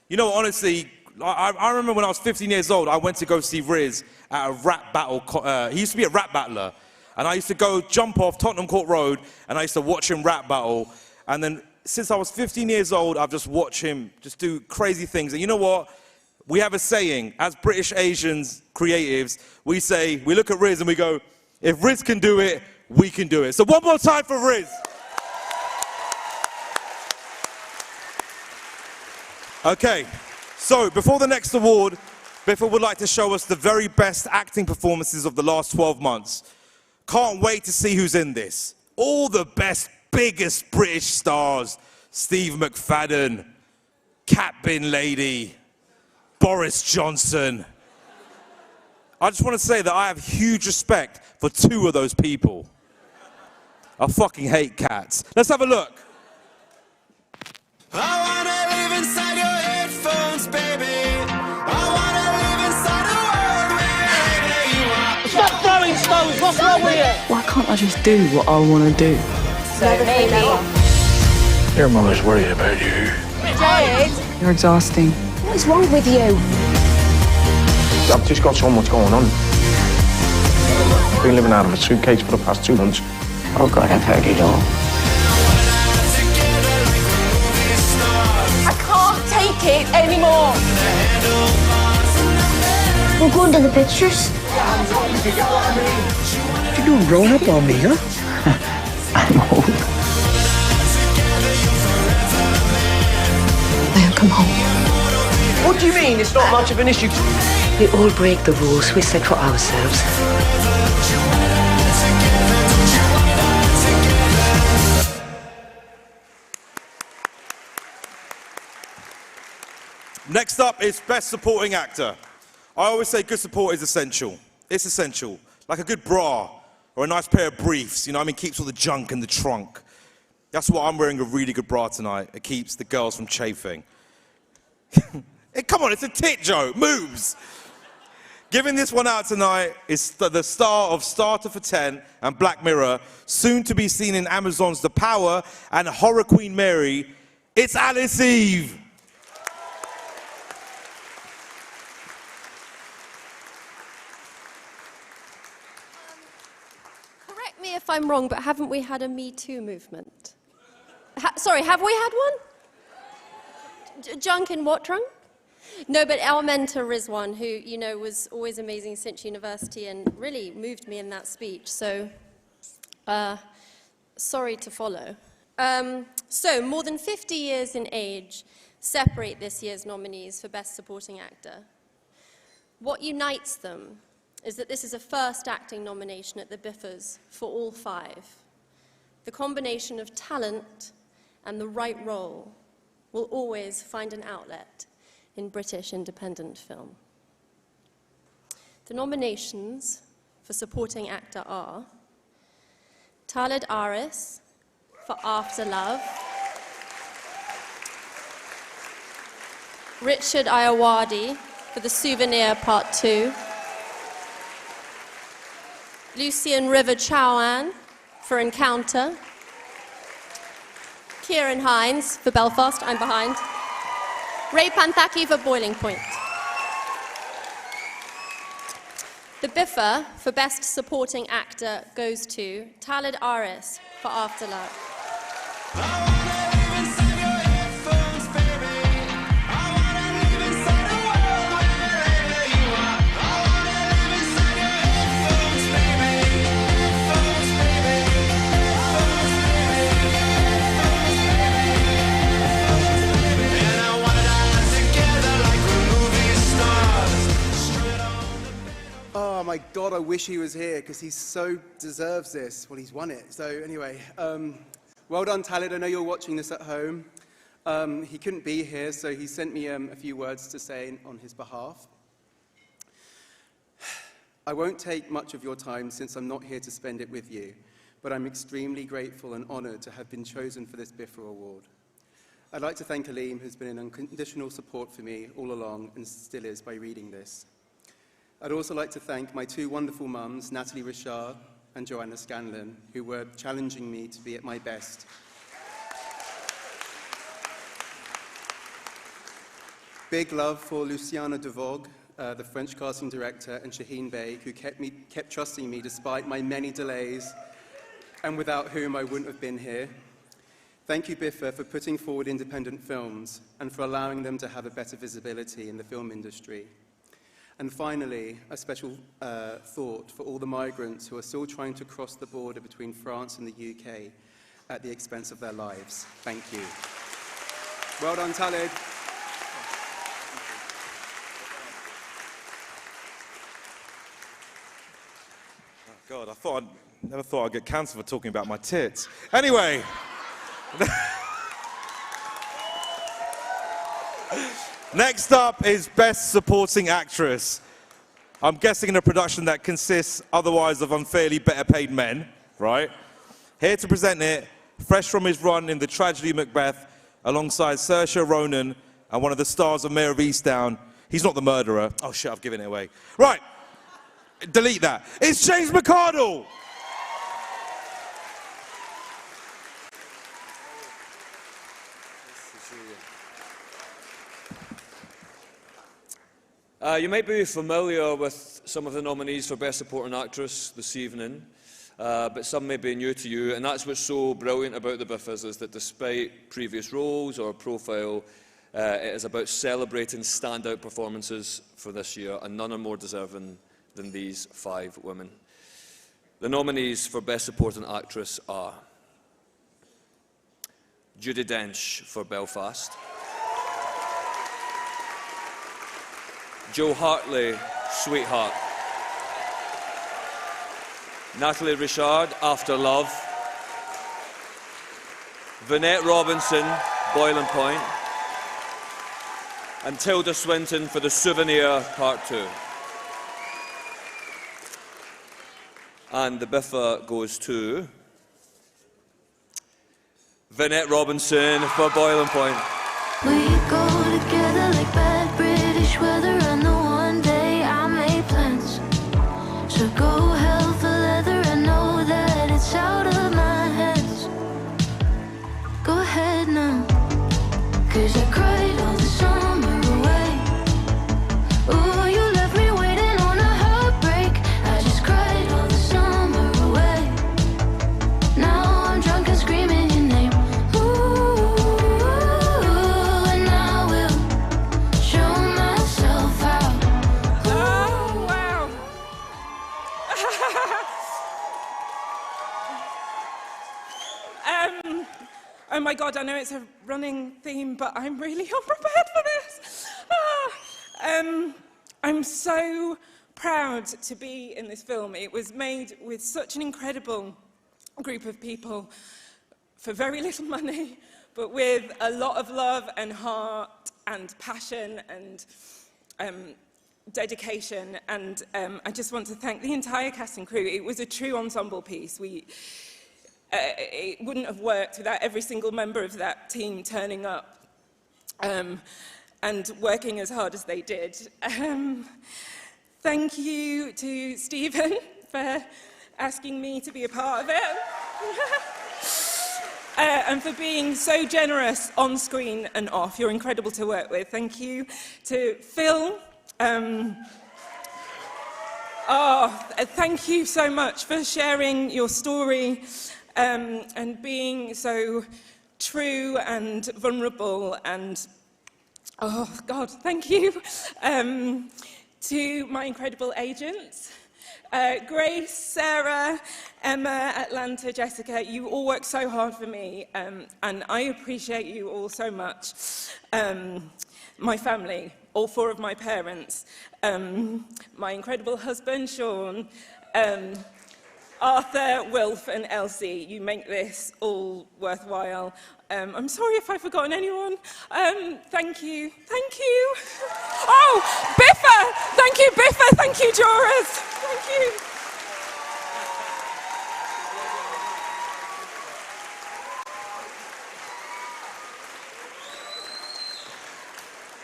you know, honestly, I remember when I was 15 years old, I went to go see Riz at a rap battle. He used to be a rap battler. And I used to go jump off Tottenham Court Road, and I used to watch him rap battle. And then since I was 15 years old, I've just watched him just do crazy things. And you know what? We have a saying, as British Asians creatives, we say, we look at Riz and we go, if Riz can do it, we can do it. So one more time for Riz. Okay, so before the next award, Biffa would like to show us the very best acting performances of the last 12 months. Can't wait to see who's in this. All the best, biggest British stars. Steve McFadden, Cat Bin Lady, Boris Johnson. I just want to say that I have huge respect for two of those people. I fucking hate cats. Let's have a look. I wanna live inside your headphones, baby. I wanna live inside a world wherever you are. Stop throwing stones, what's wrong with you? Why can't I just do what I want to do? So maybe. Your mother's worried about you. Jade. You're exhausting. What is wrong with you? I've just got so much going on. I've been living out of a suitcase for the past 2 months. Oh God, I've heard it all. I can't take it anymore. We're going to the pictures. You're doing grown up on me, huh? I'm old. I'll come home. What do you mean it's not much of an issue? We all break the rules we set for ourselves. Next up is Best Supporting Actor. I always say good support is essential. It's essential. Like a good bra or a nice pair of briefs, you know what I mean? Keeps all the junk in the trunk. That's why I'm wearing a really good bra tonight. It keeps the girls from chafing. Hey, come on, it's a tit joke. Moves. Giving this one out tonight is the star of Starter for 10 and Black Mirror, soon to be seen in Amazon's The Power and Horror Queen Mary. It's Alice Eve. Correct me if I'm wrong, but haven't we had a Me Too movement? Sorry, have we had one? Junk in what trunk? No, but our mentor Rizwan, who, you know, was always amazing since university and really moved me in that speech. So, sorry to follow. So, more than 50 years in age separate this year's nominees for Best Supporting Actor. What unites them is that this is a first acting nomination at the Biffas for all 5. The combination of talent and the right role will always find an outlet in British independent film. The nominations for supporting actor are Talid Aris for After Love, Richard Ayawadi for The Souvenir Part 2, Lucian River Chowan for Encounter, Kieran Hines for Belfast, I'm behind, Ray Panthaki for Boiling Point. The Biffa for Best Supporting Actor goes to Talid Aris for After Love. Oh my God, I wish he was here because he so deserves this. Well, he's won it. So anyway, well done, Talid. I know you're watching this at home. He couldn't be here, so he sent me a few words to say on his behalf. I won't take much of your time since I'm not here to spend it with you, but I'm extremely grateful and honored to have been chosen for this Biffa Award. I'd like to thank Aleem, who's been an unconditional support for me all along and still is by reading this. I'd also like to thank my two wonderful mums, Natalie Richard and Joanna Scanlon, who were challenging me to be at my best. Big love for Luciana de Vogue, the French casting director, and Shaheen Bey, who kept trusting me despite my many delays, and without whom I wouldn't have been here. Thank you, Biffa, for putting forward independent films and for allowing them to have a better visibility in the film industry. And finally, a special thought for all the migrants who are still trying to cross the border between France and the UK at the expense of their lives. Thank you. Well done, Talid. Oh God, never thought I'd get cancelled for talking about my tits. Anyway. Next up is Best Supporting Actress. I'm guessing in a production that consists otherwise of unfairly better paid men, right? Here to present it, fresh from his run in the tragedy Macbeth, alongside Saoirse Ronan and one of the stars of Mayor of Easttown. He's not the murderer. Oh shit, I've given it away. Right, delete that. It's James McArdle. You might be familiar with some of the nominees for Best Supporting Actress this evening, but some may be new to you, and that's what's so brilliant about the Biffas, is that despite previous roles or profile, it is about celebrating standout performances for this year, and none are more deserving than these 5 women. The nominees for Best Supporting Actress are Judi Dench for Belfast, Jo Hartley, Sweetheart, Natalie Richard, After Love, Vinette Robinson, Boiling Point, and Tilda Swinton for The Souvenir Part 2. And the Biffa goes to Vinette Robinson for Boiling Point. We go together like bad British weather. I know one day I'll make plans. So go hell for leather. I know that it's out of my hands. Go ahead now, 'cause I cried all the summer away. Ooh, you left me waiting on a heartbreak. I just cried all the summer away. Now I'm drunk and screaming your name. Oh my God, I know it's a running theme, but I'm really unprepared for this. I'm so proud to be in this film. It was made with such an incredible group of people for very little money, but with a lot of love and heart and passion and dedication. And I just want to thank the entire cast and crew. It was a true ensemble piece. It wouldn't have worked without every single member of that team turning up and working as hard as they did. Thank you to Stephen for asking me to be a part of it. And for being so generous on screen and off. You're incredible to work with. Thank you to Phil. Thank you so much for sharing your story and being so true and vulnerable and, oh God, thank you. To my incredible agents, Grace, Sarah, Emma, Atlanta, Jessica, you all work so hard for me, and I appreciate you all so much. My family, all four of my parents, my incredible husband, Sean, Arthur, Wilf, and Elsie, you make this all worthwhile. I'm sorry if I've forgotten anyone. Thank you. Thank you. Oh, Biffa! Thank you, Biffa. Thank you, jurors. Thank you.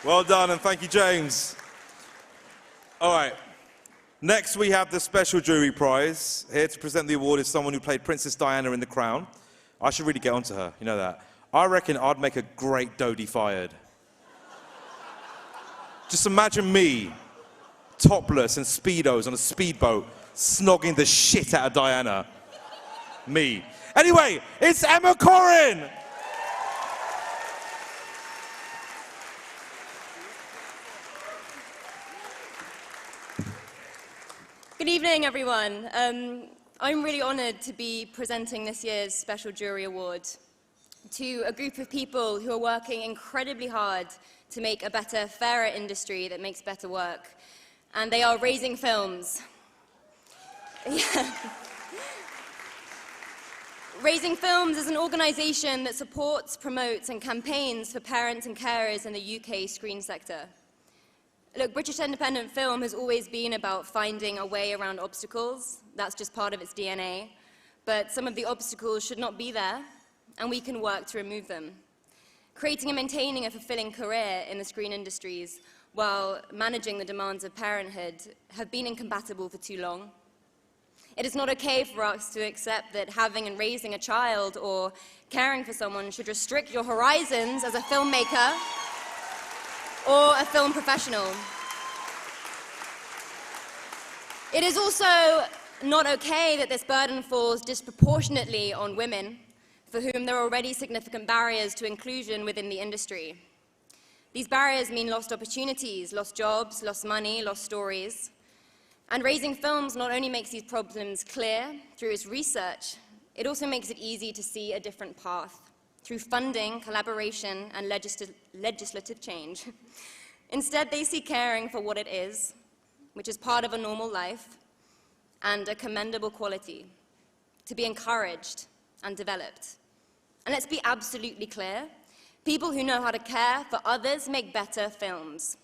Well done, and thank you, James. All right. Next, we have the Special Jury Prize. Here to present the award is someone who played Princess Diana in The Crown. I should really get onto her, you know that. I reckon I'd make a great Dodie Fired. Just imagine me, topless and Speedos on a speedboat, snogging the shit out of Diana. Me. Anyway, it's Emma Corrin! Good evening, everyone. I'm really honoured to be presenting this year's Special Jury Award to a group of people who are working incredibly hard to make a better, fairer industry that makes better work. And they are Raising Films. Yeah. Raising Films is an organisation that supports, promotes and campaigns for parents and carers in the UK screen sector. Look, British independent film has always been about finding a way around obstacles. That's just part of its DNA. But some of the obstacles should not be there, and we can work to remove them. Creating and maintaining a fulfilling career in the screen industries while managing the demands of parenthood have been incompatible for too long. It is not okay for us to accept that having and raising a child or caring for someone should restrict your horizons as a filmmaker or a film professional. It is also not okay that this burden falls disproportionately on women, for whom there are already significant barriers to inclusion within the industry. These barriers mean lost opportunities, lost jobs, lost money, lost stories. And Raising Films not only makes these problems clear through its research, it also makes it easy to see a different path through funding, collaboration, and legislative change. Instead, they see caring for what it is, which is part of a normal life, and a commendable quality, to be encouraged and developed. And let's be absolutely clear, people who know how to care for others make better films.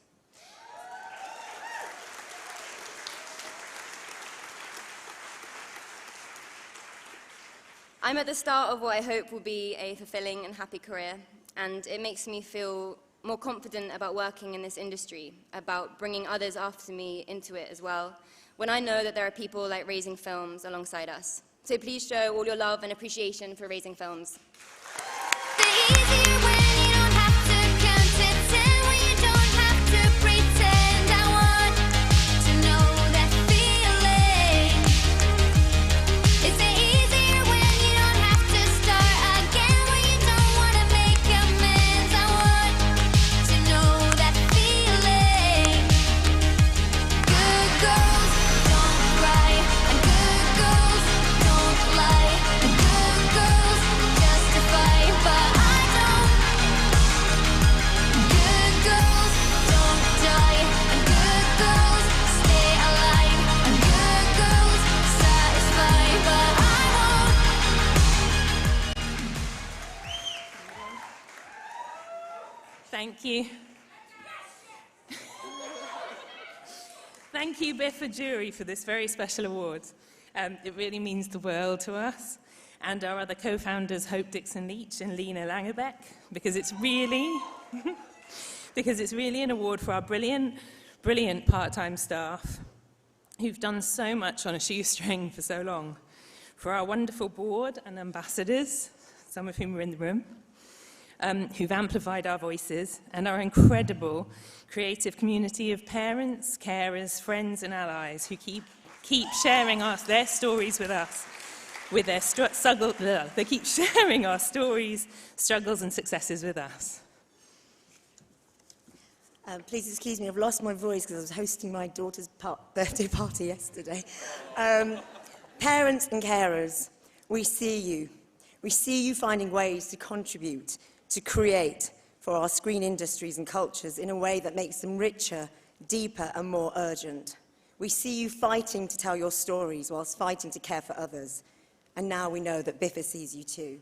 I'm at the start of what I hope will be a fulfilling and happy career, and it makes me feel more confident about working in this industry, about bringing others after me into it as well, when I know that there are people like Raising Films alongside us. So please show all your love and appreciation for Raising Films. Thank you. Thank you, Biffa Jury, for this very special award. It really means the world to us and our other co-founders, Hope Dixon-Leach and Lena Langebeck, because it's really an award for our brilliant, brilliant part-time staff who've done so much on a shoestring for so long, for our wonderful board and ambassadors, some of whom are in the room, who've amplified our voices, and our incredible creative community of parents, carers, friends and allies who keep keep sharing their stories with us, with their struggle. They keep sharing our stories, struggles, and successes with us. Please excuse me, I've lost my voice because I was hosting my daughter's birthday party yesterday. Parents and carers, we see you. We see you finding ways to contribute, to create for our screen industries and cultures in a way that makes them richer, deeper, and more urgent. We see you fighting to tell your stories whilst fighting to care for others. And now we know that Biffa sees you too.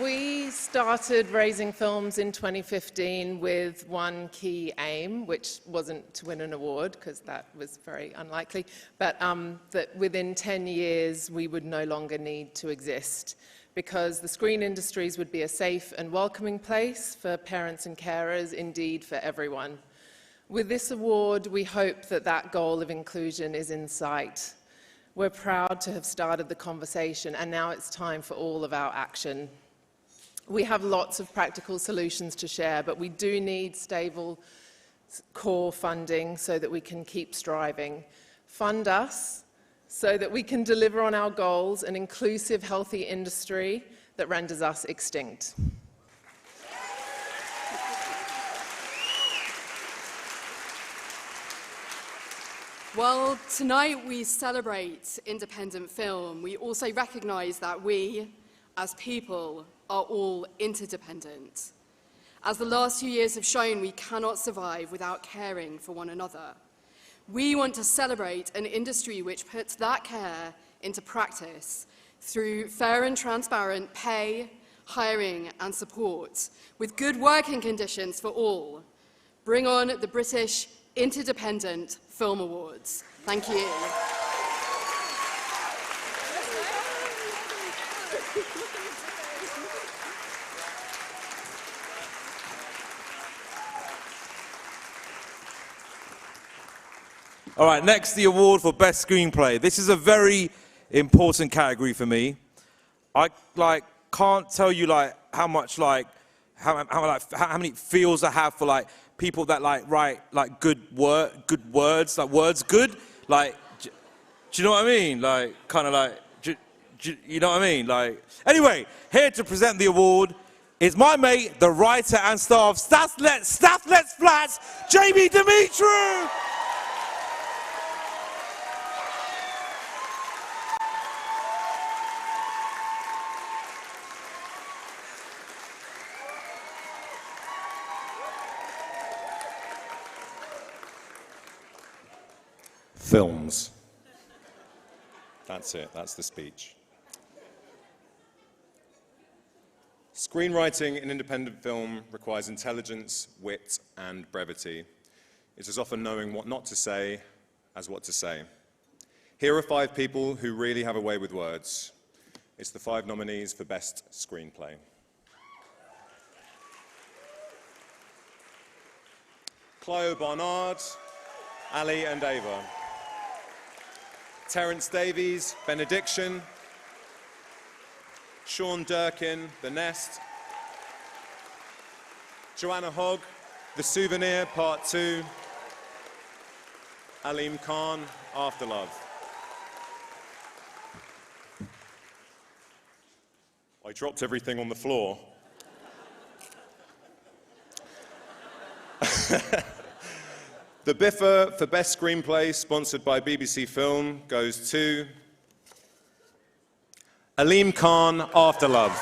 We started raising films in 2015 with one key aim, which wasn't to win an award, because that was very unlikely, but that within 10 years we would no longer need to exist, because the screen industries would be a safe and welcoming place for parents and carers, indeed for everyone. With this award, we hope that that goal of inclusion is in sight. We're proud to have started the conversation, and now it's time for all of our action. We have lots of practical solutions to share, but we do need stable core funding so that we can keep striving. Fund us so that we can deliver on our goals, an inclusive, healthy industry that renders us extinct. Well, tonight we celebrate independent film. We also recognise that we, as people, are all interdependent. As the last 2 years have shown, we cannot survive without caring for one another. We want to celebrate an industry which puts that care into practice through fair and transparent pay, hiring and support, with good working conditions for all. Bring on the British Interdependent Film Awards. Thank you. All right, next, the award for Best Screenplay. This is a very important category for me. I can't tell you how much how many feels I have for people that write good words, words good. Do you know what I mean? You know what I mean? Anyway, here to present the award is my mate, the writer and star of Staff Let's Flats, Jamie Dimitru. Films. That's it, that's the speech. Screenwriting in independent film requires intelligence, wit, and brevity. It is often knowing what not to say as what to say. Here are 5 people who really have a way with words. It's the 5 nominees for Best Screenplay. Clio Barnard, Ali and Ava. Terence Davies, Benediction. Sean Durkin, The Nest. Joanna Hogg, The Souvenir, Part 2. Alim Khan, Afterlove. I dropped everything on the floor. The Biffa for Best Screenplay, sponsored by BBC Film, goes to Alim Khan, Afterlove.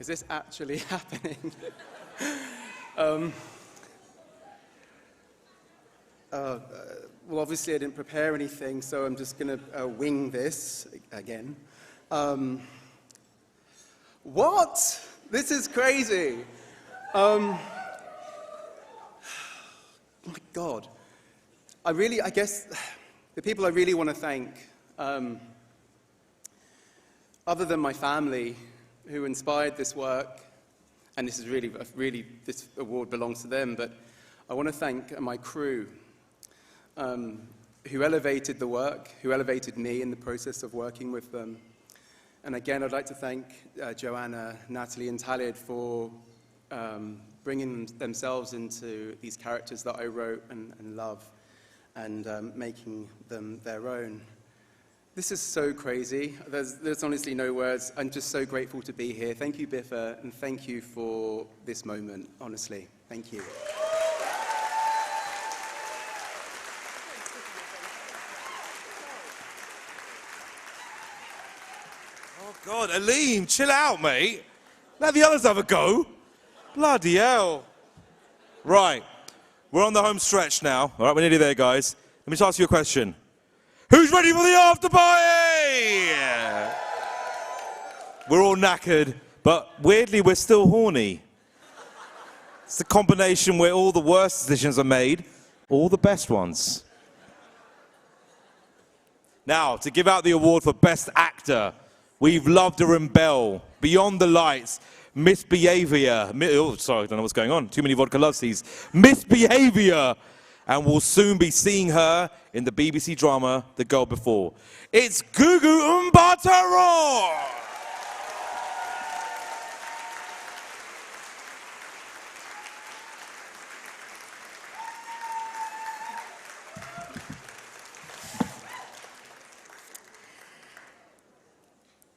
Is this actually happening? Well, obviously I didn't prepare anything, so I'm just going to wing this again. What? This is crazy. My God. I guess, the people I really want to thank, other than my family, who inspired this work, and this is really, this award belongs to them, but I want to thank my crew, who elevated the work, who elevated me in the process of working with them. And again, I'd like to thank Joanna, Natalie, and Talid for bringing themselves into these characters that I wrote and love, and making them their own. This is so crazy. There's honestly no words. I'm just so grateful to be here. Thank you, Biffa, and thank you for this moment, honestly. Thank you. Oh, God, Alim, chill out, mate. Let the others have a go. Bloody hell. Right, we're on the home stretch now. All right, we're nearly there, guys. Let me just ask you a question. Who's ready for the after party? We're all knackered, but weirdly, we're still horny. It's the combination where all the worst decisions are made, all the best ones. Now, to give out the award for Best Actor, we've loved her in Belle, Beyond the Lights, Misbehavior. Oh, sorry, I don't know what's going on. Too many vodka lovesies. Misbehavior. And we'll soon be seeing her in the BBC drama The Girl Before. It's Gugu Mbatha-Raw!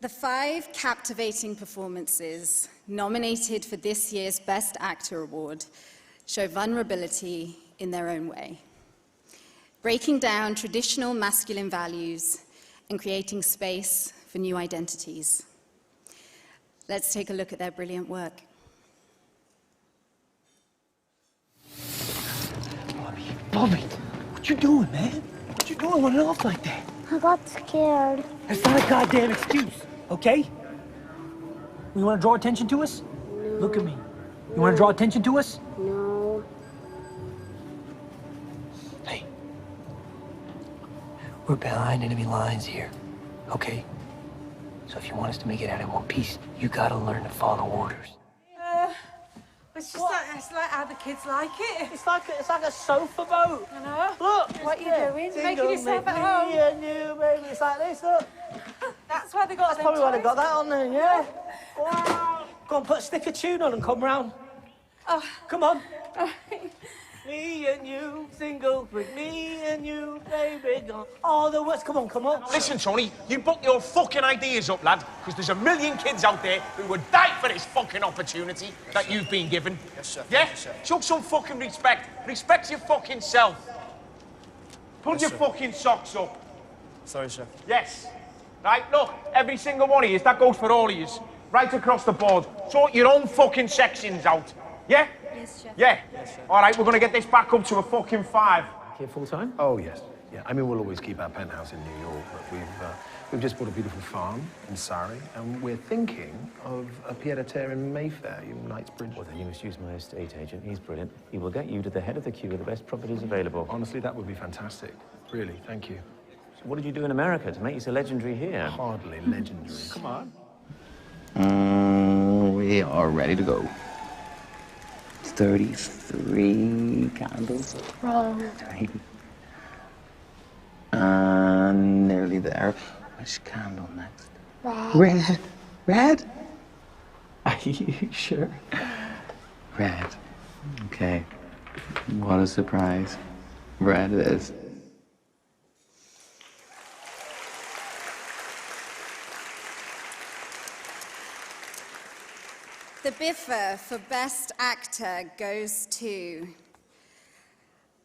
The 5 captivating performances nominated for this year's Best Actor Award show vulnerability in their own way, breaking down traditional masculine values and creating space for new identities. Let's take a look at their brilliant work. Bobby, what you doing, man? What you doing running off like that? I got scared. That's not a goddamn excuse, okay? You want to draw attention to us? No. Look at me. You want to draw attention to us? No. Hey. We're behind enemy lines here, okay? So if you want us to make it out in one piece, you gotta learn to follow orders. It's just like how the kids like it. It's like a sofa boat. I know. Look, what you doing? Making yourself at me home. and you, baby. It's like this, look. That's why they got. That's probably why they got that on there, yeah. Wow. Go on, stick a tune on and come round. Oh. Come on. Me and you, single, with me and you, baby, gone. All the words, come on. Listen, Tony, you book your fucking ideas up, lad, because there's a million kids out there who would die for this fucking opportunity that you've been given. Yes, sir. Yeah? Yes, sir. Show some fucking respect. Respect your fucking self. Pull Yes, your sir. fucking socks up. Sorry, sir. Yes. Right, look, every single one of you, that goes for all of you, right across the board. Sort your own fucking sections out. Yeah? Yes, Chef. Yeah? All right, we're going to get this back up to a fucking 5. Here full time? Oh, yes. Yeah, I mean, we'll always keep our penthouse in New York, but we've just bought a beautiful farm in Surrey, and we're thinking of a pied-à-terre in Mayfair, in Knightsbridge. Well, then you must use my estate agent. He's brilliant. He will get you to the head of the queue with the best properties available. Honestly, that would be fantastic. Really, thank you. So what did you do in America to make you so legendary here? Hardly legendary. Come on. We are ready to go. 33 candles. Wrong. Nearly there. Which candle next? Red. Red? Are you sure? Red. Okay. What a surprise. Red it is. The Biffa for Best Actor goes to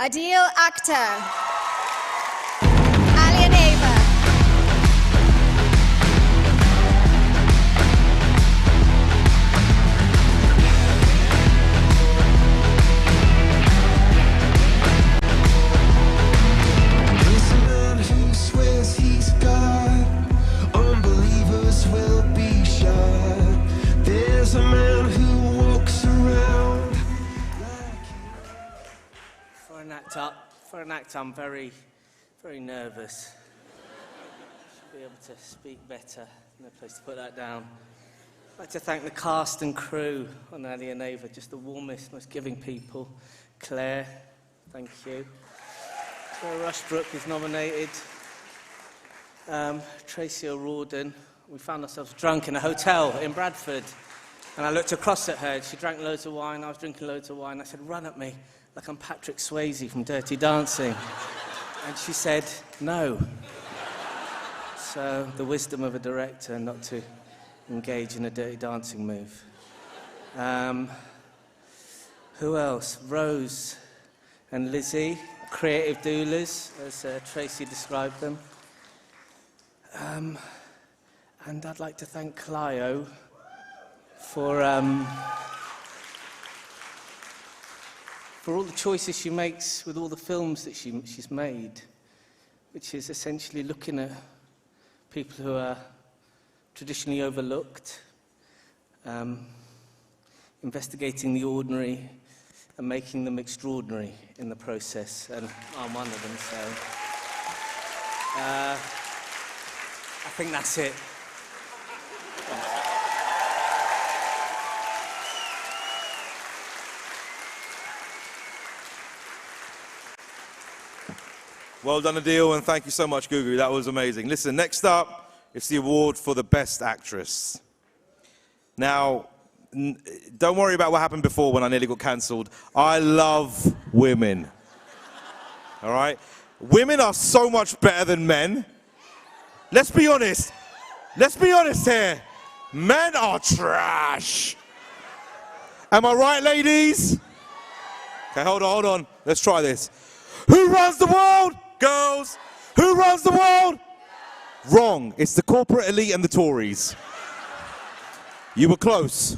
Ideal Actor, Alien Ava. There's a man who swears he's God. Unbelievers will be shot. There's a man up. For an actor, I'm very, very nervous. Should be able to speak better. No place to put that down. I'd like to thank the cast and crew on Ali and Ava, just the warmest, most giving people. Claire, thank you. Claire Rushbrook is nominated. Tracy O'Riordan. We found ourselves drunk in a hotel in Bradford. And I looked across at her. She drank loads of wine. I was drinking loads of wine. I said, run at me like I'm Patrick Swayze from Dirty Dancing. And she said, no. So the wisdom of a director not to engage in a Dirty Dancing move. Who else? Rose and Lizzie, creative doulas, as Tracy described them. And I'd like to thank Clio for all the choices she makes with all the films that she's made, which is essentially looking at people who are traditionally overlooked, investigating the ordinary and making them extraordinary in the process, and I'm one of them, so I think that's it. Well done, Adil, and thank you so much, Gugu. That was amazing. Listen, next up, it's the award for the Best Actress. Now, don't worry about what happened before when I nearly got cancelled. I love women. All right? Women are so much better than men. Let's be honest. Let's be honest here. Men are trash. Am I right, ladies? Okay, hold on. Let's try this. Who runs the world? Girls. Who runs the world? Wrong. It's the corporate elite and the Tories. You were close.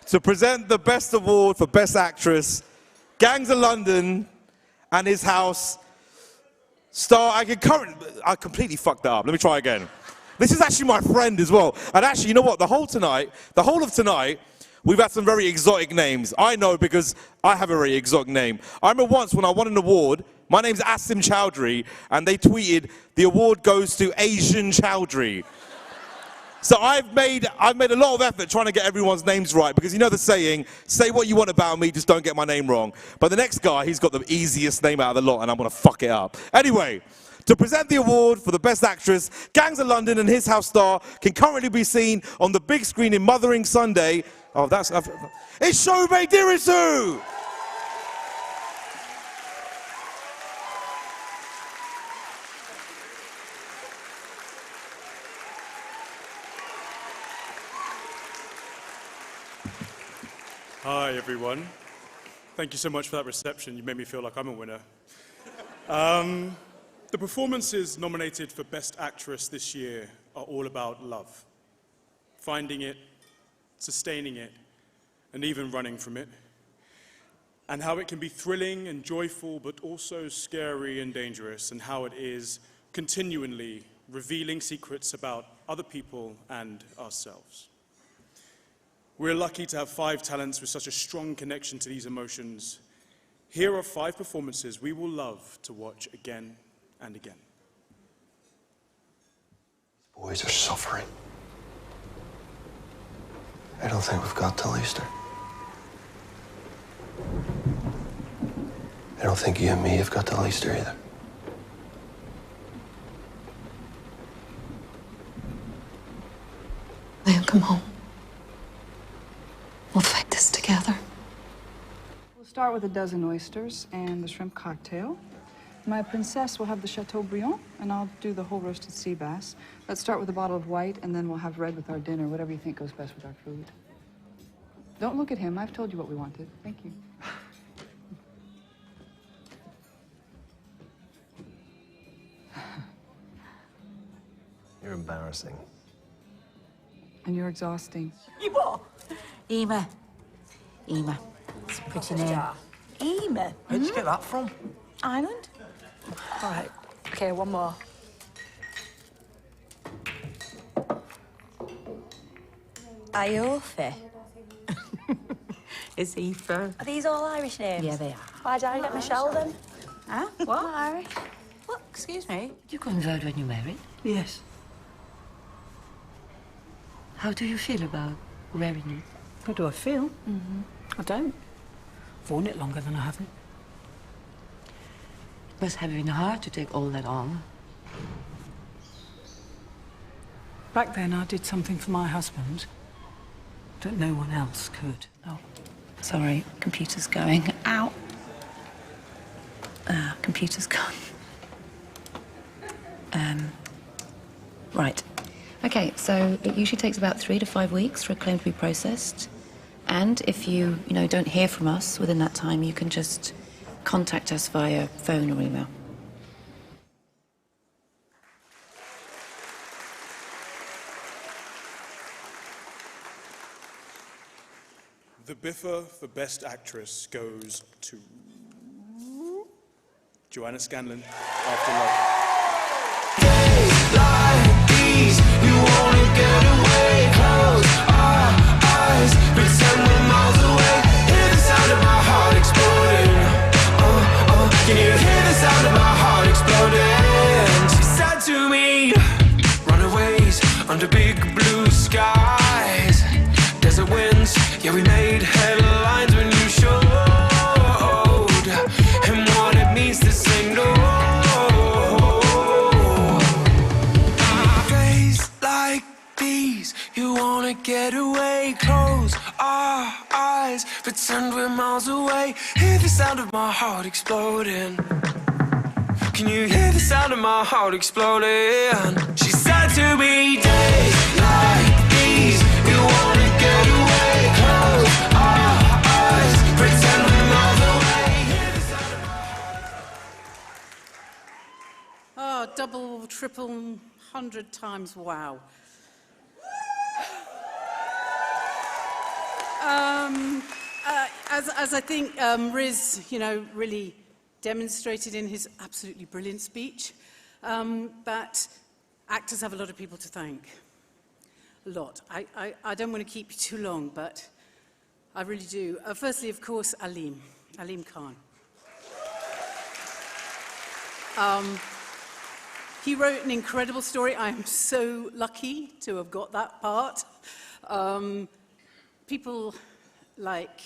To present the best award for Best Actress, Gangs of London and His House star. I completely fucked that up. Let me try again. This is actually my friend as well. And actually, you know what? The whole of tonight, we've had some very exotic names. I know because I have a very exotic name. I remember once when I won an award, my name's Asim Chaudry, and they tweeted, the award goes to Asian Chaudry. So I've made a lot of effort trying to get everyone's names right, because you know the saying, say what you want about me, just don't get my name wrong. But the next guy, he's got the easiest name out of the lot, and I'm going to fuck it up. Anyway, to present the award for the Best Actress, Gangs of London and His House star can currently be seen on the big screen in Mothering Sunday. Oh, it's Shobe Dirisu! Hi, everyone. Thank you so much for that reception. You made me feel like I'm a winner. The performances nominated for Best Actress this year are all about love. Finding it, sustaining it, and even running from it. And how it can be thrilling and joyful, but also scary and dangerous, and how it is continually revealing secrets about other people and ourselves. We're lucky to have 5 talents with such a strong connection to these emotions. Here are 5 performances we will love to watch again and again. Boys are suffering. I don't think we've got till Easter. I don't think you and me have got till Easter either. They'll come home. We'll fight this together. We'll start with a dozen oysters and the shrimp cocktail. My princess will have the Chateaubriand, and I'll do the whole roasted sea bass. Let's start with a bottle of white, and then we'll have red with our dinner, whatever you think goes best with our food. Don't look at him. I've told you what we wanted. Thank you. You're embarrassing. And you're exhausting. You what? Ema. Ema. It's a pretty name. Ema. Where'd you get that from? Ireland. All right. Okay, one more. Iofi. It's Aoife. Are these all Irish names? Yeah, they are. Why did I get Michelle then? Huh? What? Not Irish. What? Excuse me? You got involved when you married? Yes. How do you feel about wearing it? How do I feel? I don't. I've worn it longer than I haven't. It must have been hard to take all that on. Back then, I did something for my husband that no one else could. Oh. Sorry, computer's going. Ow. Computer's gone. Right. Okay, so it usually takes about 3 to 5 weeks for a claim to be processed. And if you don't hear from us within that time, you can just contact us via phone or email. The Biffa for Best Actress goes to Joanna Scanlon, After Love. Like these, you wanna get away, close our eyes, pretend we're miles away. Hear the sound of my heart exploding. Can you hear the sound of my heart exploding? She said to me, runaways under big blue skies, desert winds, yeah, we made headlines when you showed him what it means to say no. Days like these, you wanna get away, close our eyes, pretend we're miles away. Hear the sound of my heart exploding. Can you hear the sound of my heart exploding? She said to me, days like these, you wanna get away, close our eyes, pretend we're miles away. Hear the sound of my heart. Oh, double, triple, 100 times wow. As I think Riz, really demonstrated in his absolutely brilliant speech, that actors have a lot of people to thank. A lot. I don't want to keep you too long, but I really do. Firstly, of course, Alim Khan. He wrote an incredible story. I am so lucky to have got that part. People like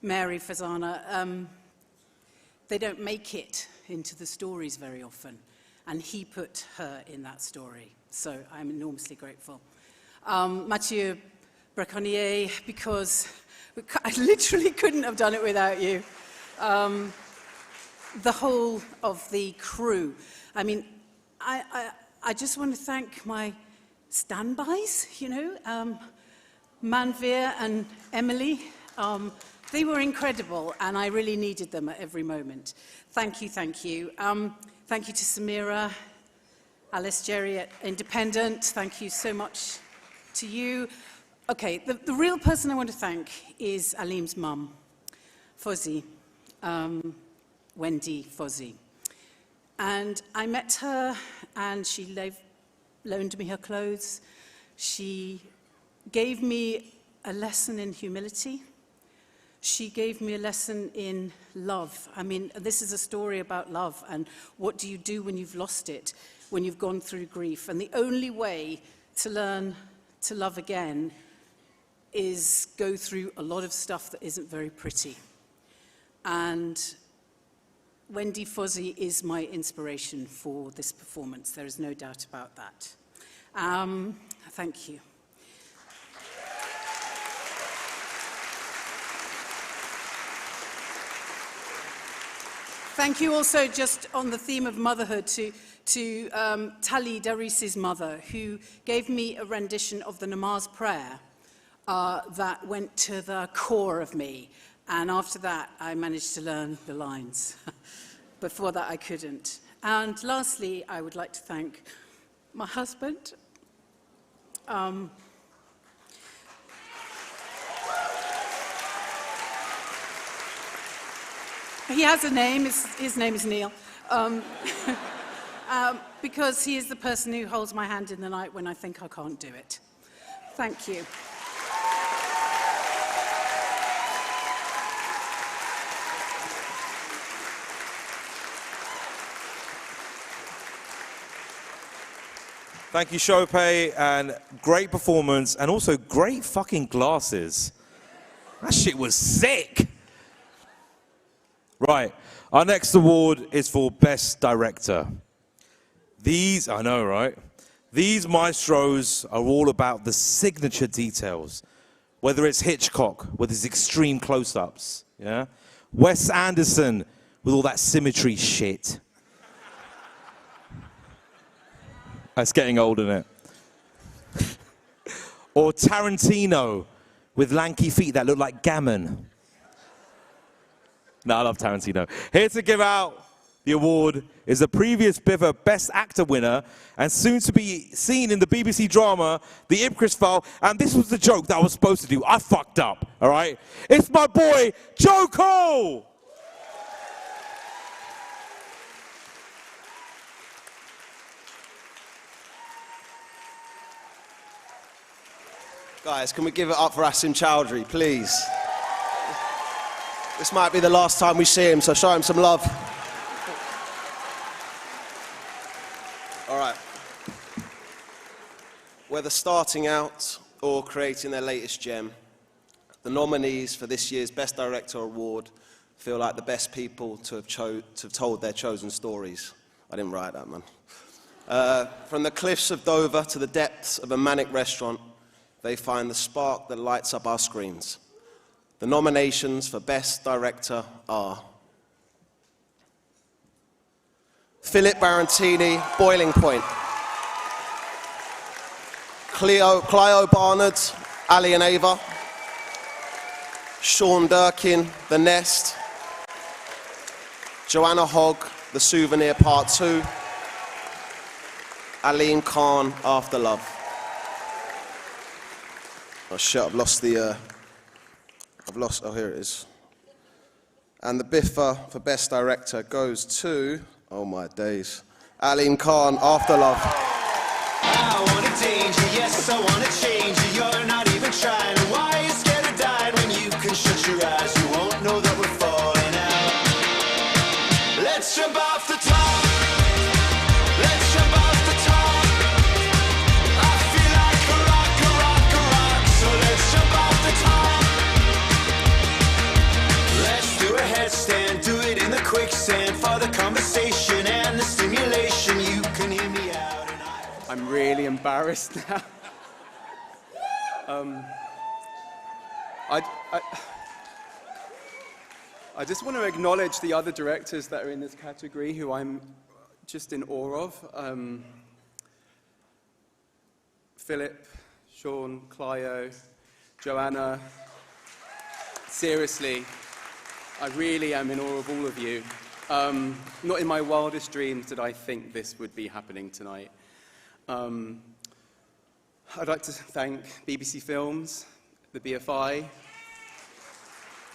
Mary Fazana, they don't make it into the stories very often, and he put her in that story, so I'm enormously grateful. Mathieu Braconnier, because I literally couldn't have done it without you. The whole of the crew. I mean, I just want to thank my standbys, Manveer and Emily. They were incredible, and I really needed them at every moment. Thank you, thank you. Thank you to Samira, Alice Jerry at Independent. Thank you so much to you. Okay, the real person I want to thank is Alim's mum, Fozzie, Wendy Fozzie. And I met her, and she loaned me her clothes. She gave me a lesson in humility. She gave me a lesson in love. I mean, this is a story about love, and what do you do when you've lost it, when you've gone through grief? And the only way to learn to love again is go through a lot of stuff that isn't very pretty. And Wendy Fozzie is my inspiration for this performance. There is no doubt about that. Thank you. Thank you also, just on the theme of motherhood, to Tali Daris's mother, who gave me a rendition of the namaz prayer that went to the core of me. And after that, I managed to learn the lines. Before that, I couldn't. And lastly, I would like to thank my husband. He has a name. His name is Neil. Because he is the person who holds my hand in the night when I think I can't do it. Thank you. Thank you, Chopay, and great performance, and also great fucking glasses. That shit was sick. Right, our next award is for Best Director. These, I know, right? These maestros are all about the signature details, whether it's Hitchcock with his extreme close-ups, yeah? Wes Anderson with all that symmetry shit. That's getting old, isn't it? Or Tarantino with lanky feet that look like gammon. No, I love Tarantino. Here to give out the award is the previous Biffa Best Actor winner and soon to be seen in the BBC drama, The Ipcris File. And this was the joke that I was supposed to do. I fucked up, all right? It's my boy, Joe Cole! Guys, can we give it up for Asim Chaudry, please? This might be the last time we see him, so show him some love. All right. Whether starting out or creating their latest gem, the nominees for this year's Best Director Award feel like the best people to have told their chosen stories. I didn't write that, man. From the cliffs of Dover to the depths of a manic restaurant, they find the spark that lights up our screens. The nominations for Best Director are Philip Barantini, Boiling Point. Clio Barnard, Ali and Ava. Sean Durkin, The Nest. Joanna Hogg, The Souvenir Part 2. Alim Khan, After Love. Oh shit, I've lost the, oh here it is. And the Biffa for Best Director goes to, oh my days, Alim Khan, After Love. I wanna change you, yes, I wanna change you. You're not even trying. Why are you scared of dying when you can shut your eyes? You won't know that we're falling out. Let's jump off the top. Let's jump off the top. I feel like a rock, a rock, a rock. So let's jump off the top. Let's do a headstand, do it in the quicksand for the conversation and the stimulation. You can hear me out. I'm really embarrassed now. I just want to acknowledge the other directors that are in this category who I'm just in awe of. Philip, Sean, Clio, Joanna. Seriously, I really am in awe of all of you. Not in my wildest dreams did I think this would be happening tonight. I'd like to thank BBC Films, the BFI.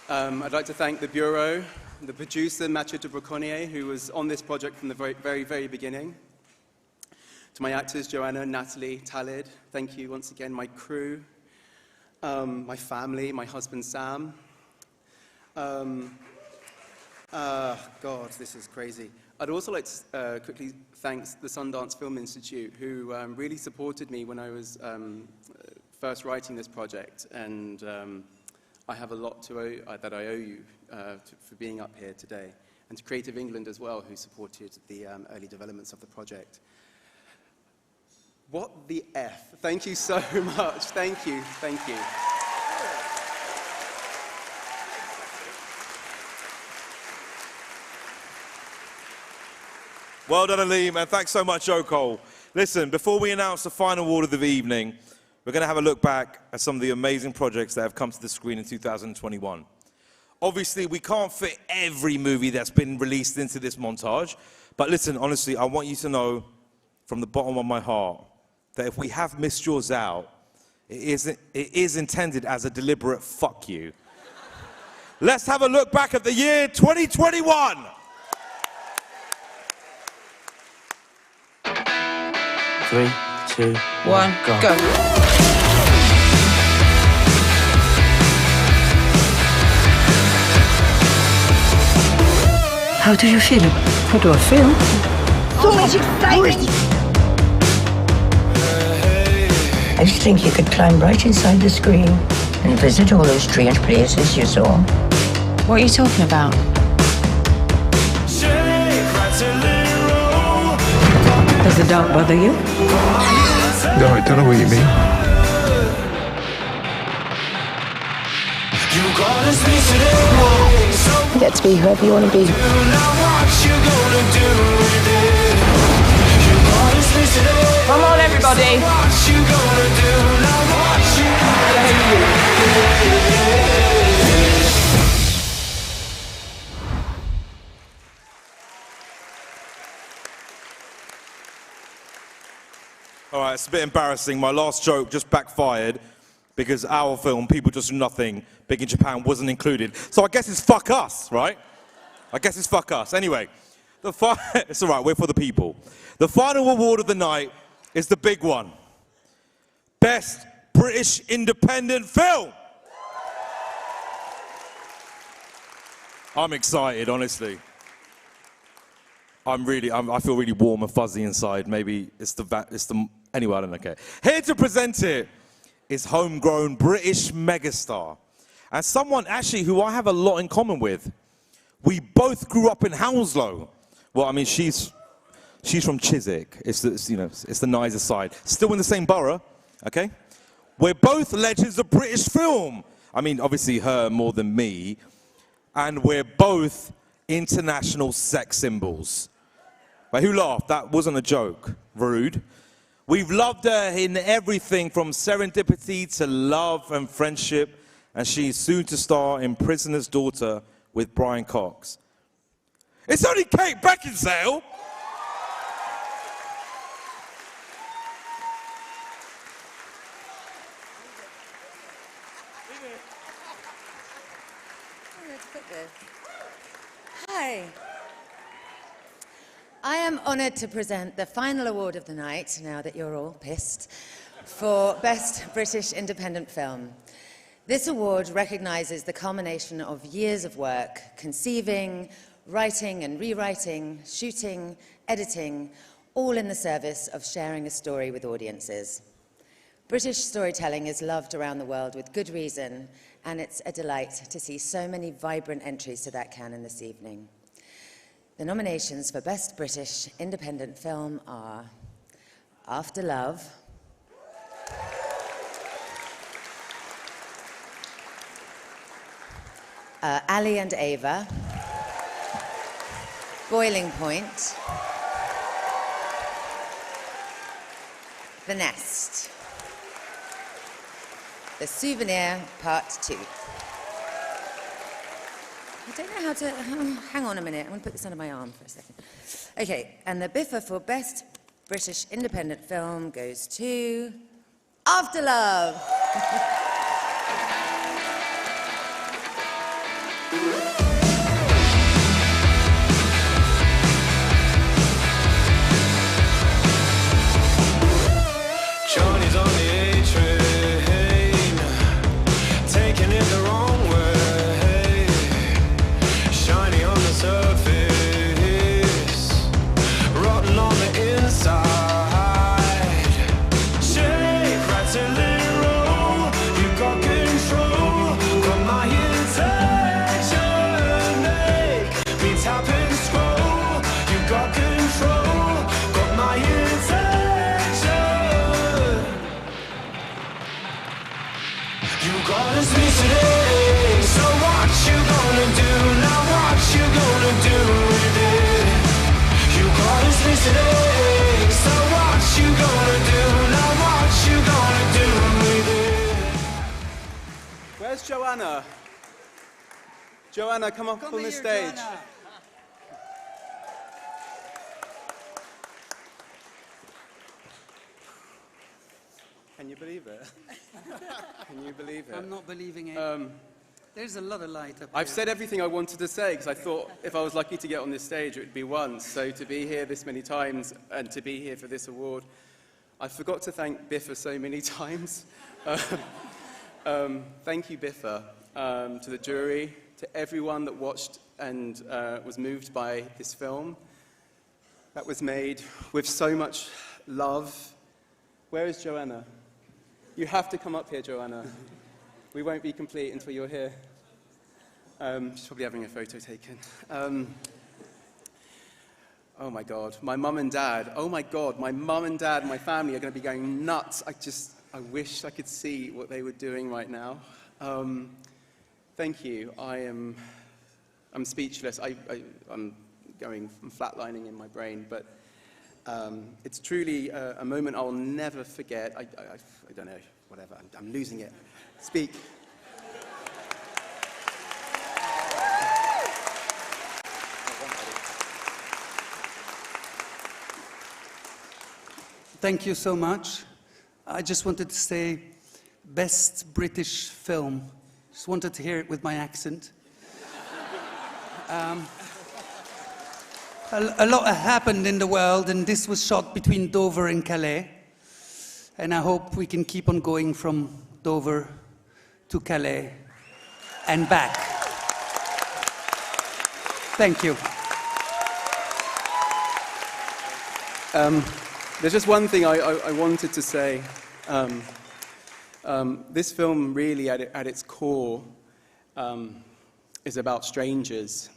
I'd like to thank the Bureau, the producer, Mathieu de Braconnier, who was on this project from the very beginning. To my actors, Joanna, Natalie, Talid, thank you once again. My crew, my family, my husband, Sam. God, this is crazy. I'd also like to quickly thank the Sundance Film Institute, who really supported me when I was first writing this project, and I have a lot that I owe you for being up here today, and to Creative England as well, who supported the early developments of the project. What the F? Thank you so much. Thank you. Thank you. Well done, Alim, and thanks so much, Joe Cole. Listen, before we announce the final award of the evening, we're going to have a look back at some of the amazing projects that have come to the screen in 2021. Obviously, we can't fit every movie that's been released into this montage, but listen, honestly, I want you to know from the bottom of my heart that if we have missed yours out, it is intended as a deliberate fuck you. Let's have a look back at the year 2021. 3, 2, 1, go. How do you feel? How do I feel? So much excitement! I just think you could climb right inside the screen and visit all those strange places you saw. What are you talking about? Does the dark bother you? No, I don't know what you mean. You get to be whoever you want to be. Come on, everybody. All right, it's a bit embarrassing. My last joke just backfired because our film, People Just Do Nothing, Big in Japan, wasn't included. So I guess it's fuck us, right? I guess it's fuck us. Anyway, it's all right, we're for the people. The final award of the night is the big one. Best British Independent Film. I'm excited, honestly. I feel really warm and fuzzy inside. Maybe anyway, I don't care. Here to present it is homegrown British megastar. And someone actually who I have a lot in common with. We both grew up in Hounslow. Well, I mean, she's from Chiswick. It's the nicer side. Still in the same borough, okay? We're both legends of British film. I mean, obviously her more than me. And we're both international sex symbols. But who laughed? That wasn't a joke. Rude. We've loved her in everything from Serendipity to Love and Friendship. And she's soon to star in Prisoner's Daughter with Brian Cox. It's only Kate Beckinsale. Hi. I am honoured to present the final award of the night, now that you're all pissed, for Best British Independent Film. This award recognises the culmination of years of work, conceiving, writing and rewriting, shooting, editing, all in the service of sharing a story with audiences. British storytelling is loved around the world with good reason, and it's a delight to see so many vibrant entries to that canon this evening. The nominations for Best British Independent Film are After Love, Ali and Ava, Boiling Point, The Nest, The Souvenir Part 2. I don't know how to... hang on a minute. I'm going to put this under my arm for a second. Okay, and the biffa for Best British Independent Film goes to... After Love! Johnny's on the A-train, taking it the wrong way, shiny on the surface, rotten on the inside. Shake, rattle and roll, you got control, got my attention, make me tap and scroll, you got control, got my attention. You got us today, so what you gonna do? Now what you gonna do with it? You got us today, so what you gonna do? Now what you gonna do with it? Where's Joanna? Joanna, come up on the stage. Can you believe it? Can you believe it? I'm not believing it. There's a lot of light up I've here. said everything I wanted to say because I thought if I was lucky to get on this stage, it would be once. So to be here this many times and to be here for this award, I forgot to thank Biffa so many times. Thank you, Biffa, to the jury, to everyone that watched and was moved by this film. That was made with so much love. Where is Joanna? You have to come up here, Joanna. We won't be complete until you're here. She's probably having a photo taken. Oh my God, my mum and dad. Oh my God, my mum and dad and my family are going to be going nuts. I wish I could see what they were doing right now. Thank you. I'm speechless. I'm flatlining in my brain, but it's truly a moment I'll never forget. I don't know, whatever. I'm losing it. Speak. Thank you so much. I just wanted to say, best British film. Just wanted to hear it with my accent. A lot happened in the world, and this was shot between Dover and Calais. And I hope we can keep on going from Dover to Calais and back. Thank you. There's just one thing I wanted to say. This film really, at its core, is about strangers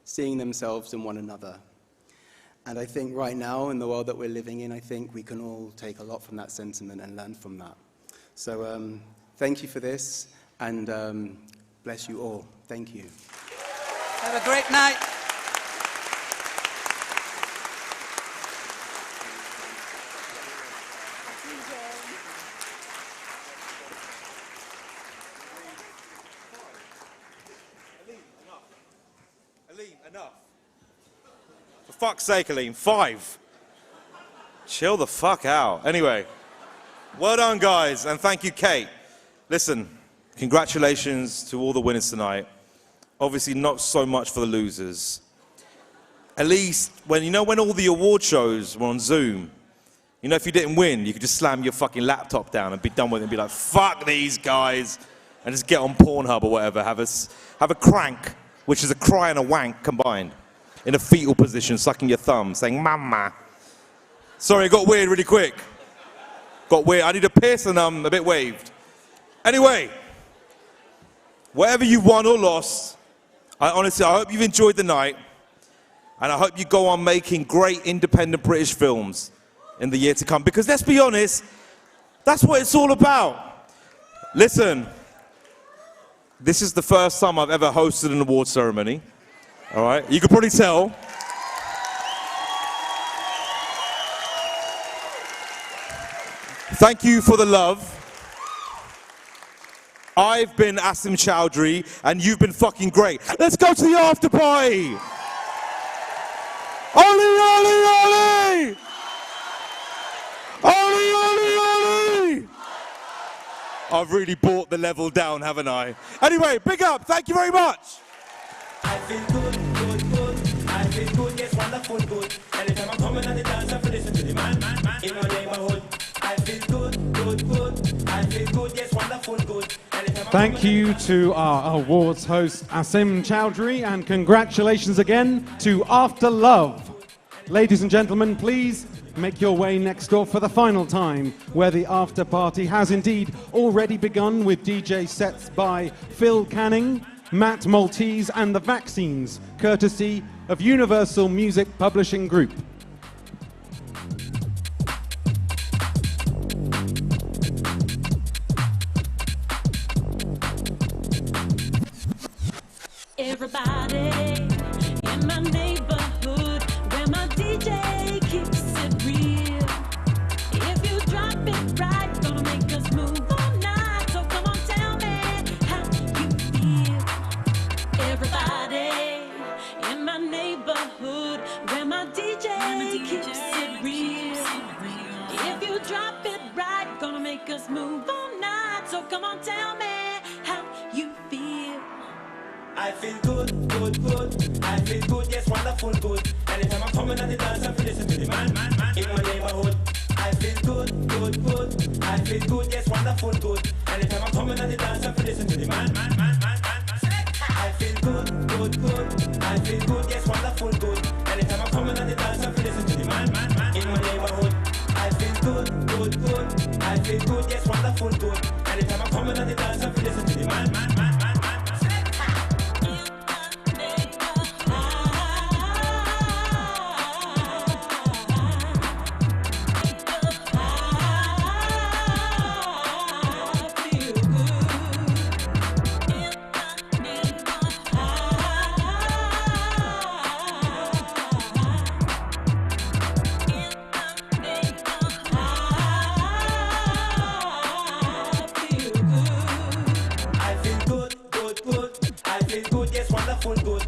seeing themselves in one another. And I think right now, in the world that we're living in, I think we can all take a lot from that sentiment and learn from that. So thank you for this, and bless you all. Thank you. Have a great night. For fuck's sake, Aline, 5. Chill the fuck out. Anyway, well done, guys, and thank you, Kate. Listen, congratulations to all the winners tonight. Obviously, not so much for the losers. At least, when all the award shows were on Zoom, if you didn't win, you could just slam your fucking laptop down and be done with it and be like, fuck these guys, and just get on Pornhub or whatever, have a crank, which is a cry and a wank combined, in a fetal position, sucking your thumb, saying, mama. Sorry, it got weird really quick. Got weird. I need a piss and I'm a bit waved. Anyway, whatever you won or lost, I hope you've enjoyed the night, and I hope you go on making great independent British films in the year to come, because let's be honest, that's what it's all about. Listen, this is the first time I've ever hosted an award ceremony. All right, you can probably tell. Thank you for the love. I've been Asim Chaudry, and you've been fucking great. Let's go to the after party. Oli, oli, oli! Oli, oli, oli! I've really brought the level down, haven't I? Anyway, big up. Thank you very much. I feel good, good, good. I feel good, yes, wonderful, good. Anytime I'm coming on the dance, I listen to the man in my neighborhood. I feel good, good, good. I feel good, yes, wonderful, good. Thank you to our awards host, Asim Chaudry, and congratulations again to After Love. Ladies and gentlemen, please make your way next door for the final time, where the after party has indeed already begun with DJ sets by Phil Canning, Matt Maltese and the Vaccines, courtesy of Universal Music Publishing Group. Everybody in my neighborhood, where my DJ keeps it real. If you drop it right, gonna make us move all night. So come on, tell me how you feel. Everybody in my neighborhood, where my DJ keeps it real. If you drop it right, gonna make us move all night. So come on, tell me how you feel. I feel good, good, good. I feel good, yes, wonderful, good. Anytime I'm coming on the dance, I feel listen to the man in my neighborhood. I feel good, good, good. I feel good, yes, wonderful, good. Anytime I'm coming on the dance, I feel listen to the man. I feel good, good, good. I feel good, yes, wonderful, good. Anytime I'm coming on the dance, I feel listen to the man in my neighborhood. I feel good, good, good. I feel good, yes, wonderful, good. Anytime I come in at the dance, I feel listen to the man. I feel good, good, good. I feel good, yes, wonderful, good.